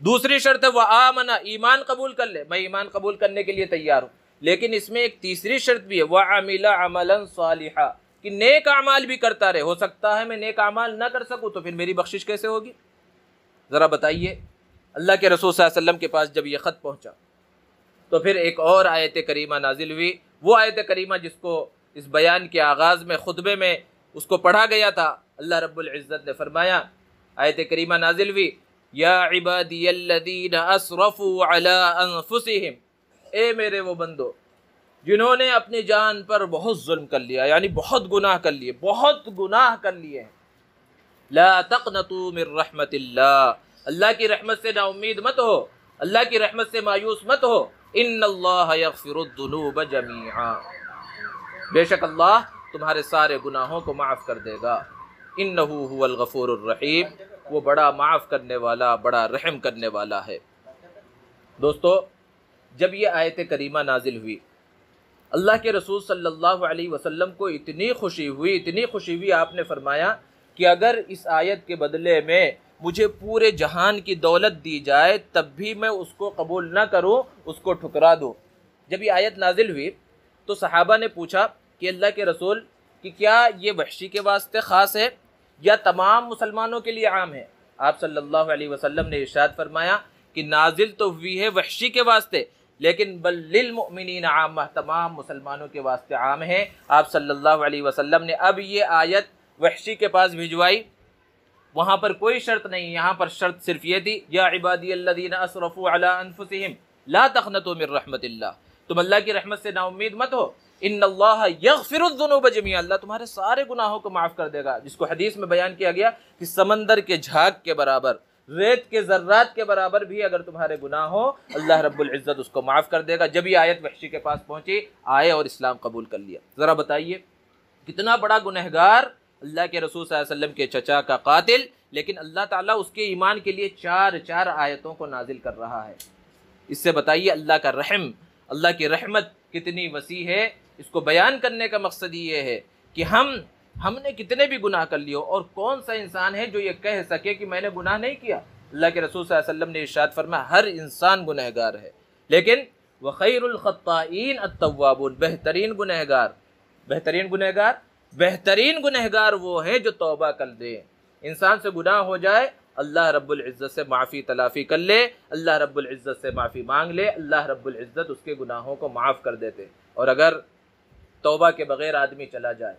دوسری شرط ہے وآمن، ایمان قبول کر لے، میں ایمان قبول کرنے کے لیے تیار ہوں. لیکن اس میں ایک تیسری شرط بھی ہے وَعَمِلَ عَمَلًا صَالِحًا، کہ نیک اعمال بھی کرتا رہے. ہو سکتا ہے میں نیک اعمال نہ کر سکوں تو پھر میری بخشش کیسے ہوگی؟ ذرا بتائیے. اللہ کے رسول صلی اللہ علیہ وسلم کے پاس جب یہ خط پہنچا تو پھر ایک اور آیت کریمہ نازل ہوئی. وہ آیت کریمہ جس کو اس بیان کے آغاز میں خطبے میں اس کو پڑھا گیا تھا، اللہ رب العزت نے فرمایا، آیت کریمہ نازل ہوئی یا عبادی الذین اسرفوا علی انفسہم، اے میرے وہ بندو جنہوں نے اپنی جان پر بہت ظلم کر لیا، یعنی بہت گناہ کر لیے، بہت گناہ کر لیے ہیں. لا تقنطوا من رحمت اللہ، اللہ کی رحمت سے نا امید مت ہو، اللہ کی رحمت سے مایوس مت ہو. ان اللہ یغفر الذنوب جمیعا، بے شک اللہ تمہارے سارے گناہوں کو معاف کر دے گا. انہ هو الغفور الرحیم، وہ بڑا معاف کرنے والا، بڑا رحم کرنے والا ہے. دوستو، جب یہ آیت کریمہ نازل ہوئی، اللہ کے رسول صلی اللہ علیہ وسلم کو اتنی خوشی ہوئی، آپ نے فرمایا کہ اگر اس آیت کے بدلے میں مجھے پورے جہان کی دولت دی جائے تب بھی میں اس کو قبول نہ کروں، اس کو ٹھکرا دوں. جب یہ آیت نازل ہوئی تو صحابہ نے پوچھا کہ اللہ کے رسول کہ کیا یہ وحشی کے واسطے خاص ہے یا تمام مسلمانوں کے لیے عام ہے؟ آپ صلی اللہ علیہ وسلم نے ارشاد فرمایا کہ نازل تو ہوئی ہے وحشی کے واسطے، لیکن بل للمؤمنین عامہ، تمام مسلمانوں کے واسطے عام ہے. آپ صلی اللہ علیہ وسلم نے اب یہ آیت وحشی کے پاس بھجوائی. وہاں پر کوئی شرط نہیں، یہاں پر شرط صرف یہ تھی یا عبادی الذین اسرفوا علی انفسہم لا تقنطوا من رحمت اللہ، تم اللہ کی رحمت سے نا امید مت ہو. ان اللہ یغفر الذنوب جمیعا، اللہ تمہارے سارے گناہوں کو معاف کر دے گا، جس کو حدیث میں بیان کیا گیا کہ سمندر کے جھاگ کے برابر، ریت کے ذرات کے برابر بھی اگر تمہارے گناہ ہو، اللہ رب العزت اس کو معاف کر دے گا. جب یہ آیت وحشی کے پاس پہنچی، آئے اور اسلام قبول کر لیا. ذرا بتائیے کتنا بڑا گنہگار، اللہ کے رسول صلی اللہ علیہ وسلم کے چچا کا قاتل، لیکن اللہ تعالیٰ اس کے ایمان کے لیے چار آیتوں کو نازل کر رہا ہے. اس سے بتائیے اللہ کا رحم، اللہ کی رحمت کتنی وسیع ہے. اس کو بیان کرنے کا مقصد یہ ہے کہ ہم نے کتنے بھی گناہ کر لیے، اور کون سا انسان ہے جو یہ کہہ سکے کہ میں نے گناہ نہیں کیا. اللہ کے رسول صلی اللہ علیہ وسلم نے ارشاد فرمایا ہر انسان گنہگار ہے، لیکن وخیر الخطائین التوابون، بہترین گنہگار وہ ہیں جو توبہ کر دیں. انسان سے گناہ ہو جائے، اللہ رب العزت سے معافی تلافی کر لے، اللہ رب العزت سے معافی مانگ لے، اللہ رب العزت اس کے گناہوں کو معاف کر دیتے. اور اگر توبہ کے بغیر آدمی چلا جائے،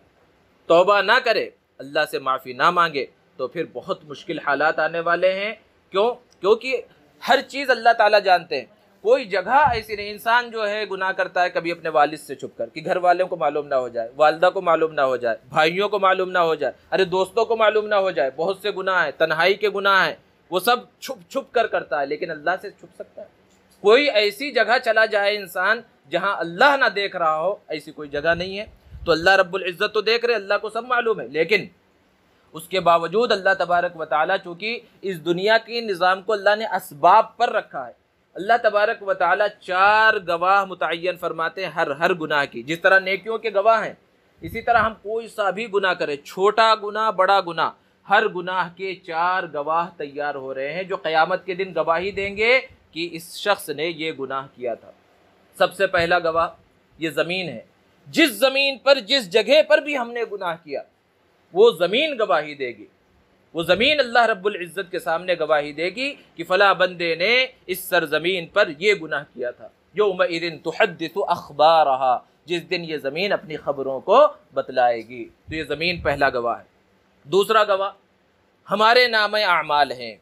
توبہ نہ کرے، اللہ سے معافی نہ مانگے، تو پھر بہت مشکل حالات آنے والے ہیں. کیونکہ ہر چیز اللہ تعالیٰ جانتے ہیں. کوئی جگہ ایسی نہیں، انسان جو ہے گناہ کرتا ہے کبھی اپنے والد سے چھپ کر کہ گھر والوں کو معلوم نہ ہو جائے، والدہ کو معلوم نہ ہو جائے، بھائیوں کو معلوم نہ ہو جائے، ارے دوستوں کو معلوم نہ ہو جائے. بہت سے گناہ ہیں، تنہائی کے گناہ ہیں، وہ سب چھپ کر کرتا ہے، لیکن اللہ سے چھپ سکتا ہے؟ کوئی ایسی جگہ چلا جائے انسان جہاں اللہ نہ دیکھ رہا ہو، ایسی کوئی جگہ نہیں ہے. تو اللہ رب العزت تو دیکھ رہے، اللہ کو سب معلوم ہے، لیکن اس کے باوجود اللہ تبارک و تعالیٰ چونکہ اس دنیا کی نظام کو اللہ نے اسباب پر رکھا ہے، اللہ تبارک و تعالیٰ 4 گواہ متعین فرماتے ہیں ہر گناہ کی. جس طرح نیکیوں کے گواہ ہیں، اسی طرح ہم کوئی سا بھی گناہ کریں، چھوٹا گناہ بڑا گناہ، ہر گناہ کے 4 گواہ تیار ہو رہے ہیں جو قیامت کے دن گواہی دیں گے کہ اس شخص نے یہ گناہ کیا تھا. سب سے پہلا گواہ یہ زمین ہے. جس زمین پر جس جگہ پر بھی ہم نے گناہ کیا وہ زمین گواہی دے گی. وہ زمین اللہ رب العزت کے سامنے گواہی دے گی کہ فلاں بندے نے اس سرزمین پر یہ گناہ کیا تھا. یومئذ تحدث اخبارہا، جس دن یہ زمین اپنی خبروں کو بتلائے گی. تو یہ زمین پہلا گواہ ہے. دوسرا گواہ ہمارے نامہ اعمال ہیں.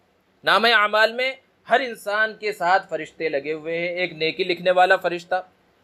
نامہ اعمال میں ہر انسان کے ساتھ فرشتے لگے ہوئے ہیں، ایک نیکی لکھنے والا فرشتہ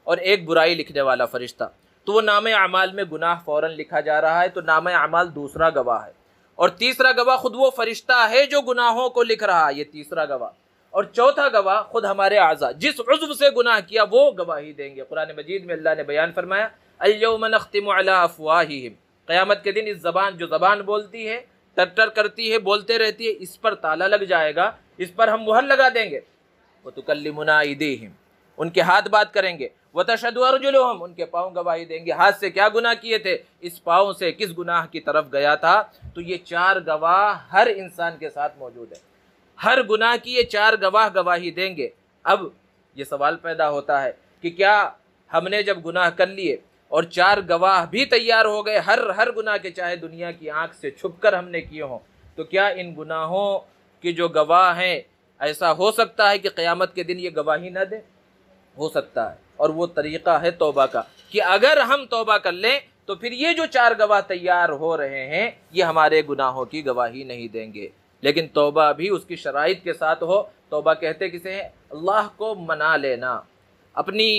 اور ایک برائی لکھنے والا فرشتہ. تو وہ نامہ اعمال میں گناہ فوراً لکھا جا رہا ہے، تو نامہ اعمال دوسرا گواہ ہے. اور تیسرا گواہ خود وہ فرشتہ ہے جو گناہوں کو لکھ رہا ہے، یہ تیسرا گواہ. اور چوتھا گواہ خود ہمارے اعضاء، جس عضو سے گناہ کیا وہ گواہی دیں گے. قرآن مجید میں اللہ نے بیان فرمایا الیوم نختم علی افواہہم، قیامت کے دن اس زبان جو زبان بولتی ہے، ٹر کرتی ہے، بولتے رہتی ہے، اس پر تالا لگ جائے گا، اس پر ہم مہر لگا دیں گے. وتکلمنا ایدیہم، ان کے ہاتھ بات کریں گے. وتشہد ارجلہم، ان کے پاؤں گواہی دیں گے. ہاتھ سے کیا گناہ کیے تھے، اس پاؤں سے کس گناہ کی طرف گیا تھا. تو یہ 4 گواہ ہر انسان کے ساتھ موجود ہے. ہر گناہ کی یہ 4 گواہ گواہی دیں گے. اب یہ سوال پیدا ہوتا ہے کہ کیا ہم نے جب گناہ کر لیے اور 4 گواہ بھی تیار ہو گئے ہر گناہ کے، چاہے دنیا کی آنکھ سے چھپ کر ہم نے کیے ہوں، تو کیا ان گناہوں کے جو گواہ ہیں ایسا ہو سکتا ہے کہ قیامت کے دن یہ گواہی نہ دیں؟ ہو سکتا ہے. اور وہ طریقہ ہے توبہ کا کہ اگر ہم توبہ کر لیں تو پھر یہ جو 4 گواہ تیار ہو رہے ہیں یہ ہمارے گناہوں کی گواہی نہیں دیں گے. لیکن توبہ بھی اس کی شرائط کے ساتھ ہو. توبہ کہتے کسے ہیں؟ اللہ کو منا لینا، اپنی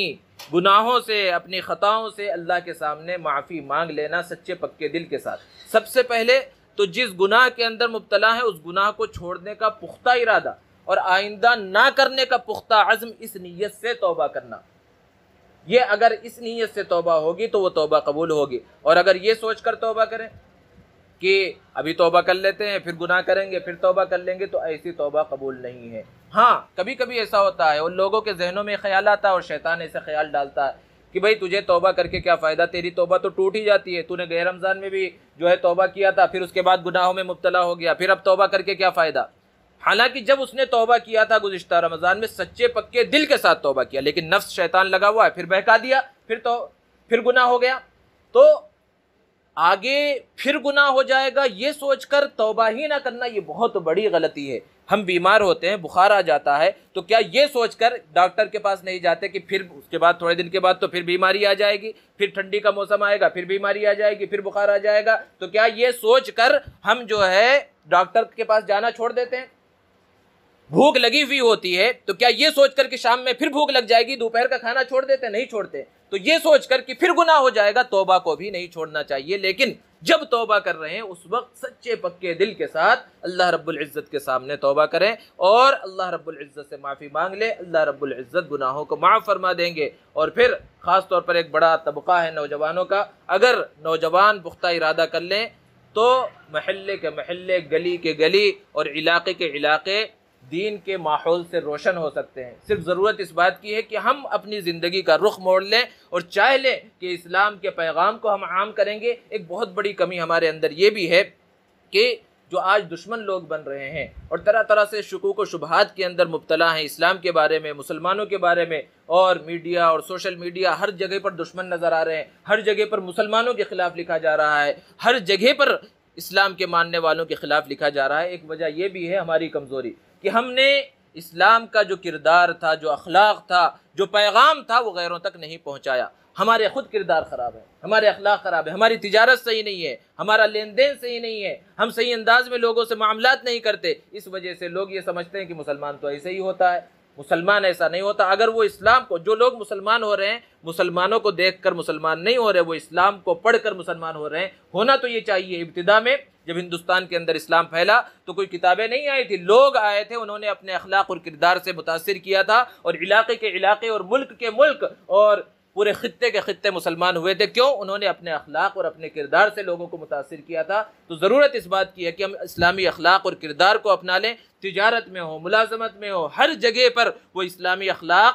گناہوں سے، اپنی خطاؤں سے اللہ کے سامنے معافی مانگ لینا سچے پکے دل کے ساتھ. سب سے پہلے تو جس گناہ کے اندر مبتلا ہے اس گناہ کو چھوڑنے کا پختہ ارادہ اور آئندہ نہ کرنے کا پختہ عزم، اس نیت سے توبہ کرنا. یہ اگر اس نیت سے توبہ ہوگی تو وہ توبہ قبول ہوگی. اور اگر یہ سوچ کر توبہ کریں کہ ابھی توبہ کر لیتے ہیں پھر گناہ کریں گے پھر توبہ کر لیں گے، تو ایسی توبہ قبول نہیں ہے. ہاں کبھی کبھی ایسا ہوتا ہے، ان لوگوں کے ذہنوں میں خیال آتا ہے اور شیطان ایسے خیال ڈالتا ہے کہ بھئی تجھے توبہ کر کے کیا فائدہ، تیری توبہ تو ٹوٹ ہی جاتی ہے، تو نے غیر رمضان میں بھی جو ہے توبہ کیا تھا، پھر اس کے بعد گناہوں میں مبتلا ہو گیا، پھر اب توبہ کر کے کیا فائدہ. حالانکہ جب اس نے توبہ کیا تھا گزشتہ رمضان میں سچے پکے دل کے ساتھ توبہ کیا، لیکن نفس شیطان لگا ہوا ہے، پھر بہکا دیا، پھر گناہ ہو گیا، تو آگے پھر گناہ ہو جائے گا یہ سوچ کر توبہ ہی نہ کرنا، یہ بہت بڑی غلطی ہے. ہم بیمار ہوتے ہیں، بخار آ جاتا ہے، تو کیا یہ سوچ کر ڈاکٹر کے پاس نہیں جاتے کہ پھر اس کے بعد تھوڑے دن کے بعد تو پھر بیماری آ جائے گی، پھر ٹھنڈی کا موسم آئے گا پھر بیماری آ جائے گی، پھر بخار آ جائے گا، تو کیا یہ سوچ کر ہم جو ہے ڈاکٹر کے پاس جانا چھوڑ دیتے ہیں؟ بھوک لگی ہوئی ہوتی ہے تو کیا یہ سوچ کر کہ شام میں پھر بھوک لگ جائے گی دوپہر کا کھانا چھوڑ دیتے؟ نہیں چھوڑتے. تو یہ سوچ کر کہ پھر گناہ ہو جائے گا توبہ کو بھی نہیں چھوڑنا چاہیے. لیکن جب توبہ کر رہے ہیں اس وقت سچے پکے دل کے ساتھ اللہ رب العزت کے سامنے توبہ کریں اور اللہ رب العزت سے معافی مانگ لیں. اللہ رب العزت گناہوں کو معاف فرما دیں گے. اور پھر خاص طور پر ایک بڑا طبقہ ہے نوجوانوں کا، اگر نوجوان پختہ ارادہ کر لیں تو محلے کے محلے، گلی کے گلی اور علاقے کے علاقے دین کے ماحول سے روشن ہو سکتے ہیں. صرف ضرورت اس بات کی ہے کہ ہم اپنی زندگی کا رخ موڑ لیں اور چاہ لیں کہ اسلام کے پیغام کو ہم عام کریں گے. ایک بہت بڑی کمی ہمارے اندر یہ بھی ہے کہ جو آج دشمن لوگ بن رہے ہیں اور طرح طرح سے شکوک و شبہات کے اندر مبتلا ہیں اسلام کے بارے میں، مسلمانوں کے بارے میں، اور میڈیا اور سوشل میڈیا ہر جگہ پر دشمن نظر آ رہے ہیں، ہر جگہ پر مسلمانوں کے خلاف لکھا جا رہا ہے، ہر جگہ پر اسلام کے ماننے والوں کے خلاف لکھا جا رہا ہے. ایک وجہ یہ بھی ہے ہماری کمزوری کہ ہم نے اسلام کا جو کردار تھا، جو اخلاق تھا، جو پیغام تھا وہ غیروں تک نہیں پہنچایا. ہمارے خود کردار خراب ہے، ہمارے اخلاق خراب ہے، ہماری تجارت صحیح نہیں ہے، ہمارا لین دین صحیح نہیں ہے، ہم صحیح انداز میں لوگوں سے معاملات نہیں کرتے. اس وجہ سے لوگ یہ سمجھتے ہیں کہ مسلمان تو ایسے ہی ہوتا ہے. مسلمان ایسا نہیں ہوتا. اگر وہ اسلام کو، جو لوگ مسلمان ہو رہے ہیں مسلمانوں کو دیکھ کر مسلمان نہیں ہو رہے، وہ اسلام کو پڑھ کر مسلمان ہو رہے ہیں. ہونا تو یہ چاہیے. ابتدا میں جب ہندوستان کے اندر اسلام پھیلا تو کوئی کتابیں نہیں آئی تھی، لوگ آئے تھے، انہوں نے اپنے اخلاق اور کردار سے متاثر کیا تھا اور علاقے کے علاقے اور ملک کے ملک اور پورے خطے کے خطے مسلمان ہوئے تھے. کیوں؟ انہوں نے اپنے اخلاق اور اپنے کردار سے لوگوں کو متاثر کیا تھا. تو ضرورت اس بات کی ہے کہ ہم اسلامی اخلاق اور کردار کو اپنا لیں. تجارت میں ہو، ملازمت میں ہو، ہر جگہ پر وہ اسلامی اخلاق،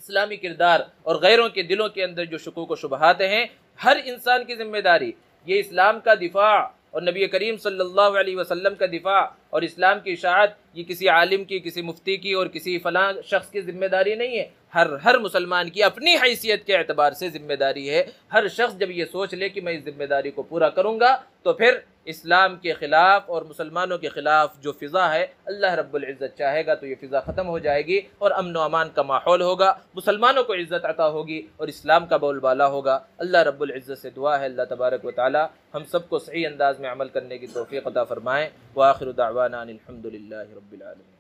اسلامی کردار اور غیروں کے دلوں کے اندر جو شکوک و شبہات ہیں، ہر انسان کی ذمہ داری. یہ اسلام کا دفاع اور نبی کریم صلی اللہ علیہ وسلم کا دفاع اور اسلام کی اشاعت یہ کسی عالم کی، کسی مفتی کی اور کسی فلاں شخص کی ذمہ داری نہیں ہے. ہر مسلمان کی اپنی حیثیت کے اعتبار سے ذمہ داری ہے. ہر شخص جب یہ سوچ لے کہ میں اس ذمہ داری کو پورا کروں گا تو پھر اسلام کے خلاف اور مسلمانوں کے خلاف جو فضا ہے اللہ رب العزت چاہے گا تو یہ فضا ختم ہو جائے گی اور امن و امان کا ماحول ہوگا، مسلمانوں کو عزت عطا ہوگی اور اسلام کا بول بالا ہوگا. اللہ رب العزت سے دعا ہے اللہ تبارک و تعالی ہم سب کو صحیح انداز میں عمل کرنے کی توفیق عطا فرمائیں. وآخر دعوانا ان الحمد للہ رب العالمین.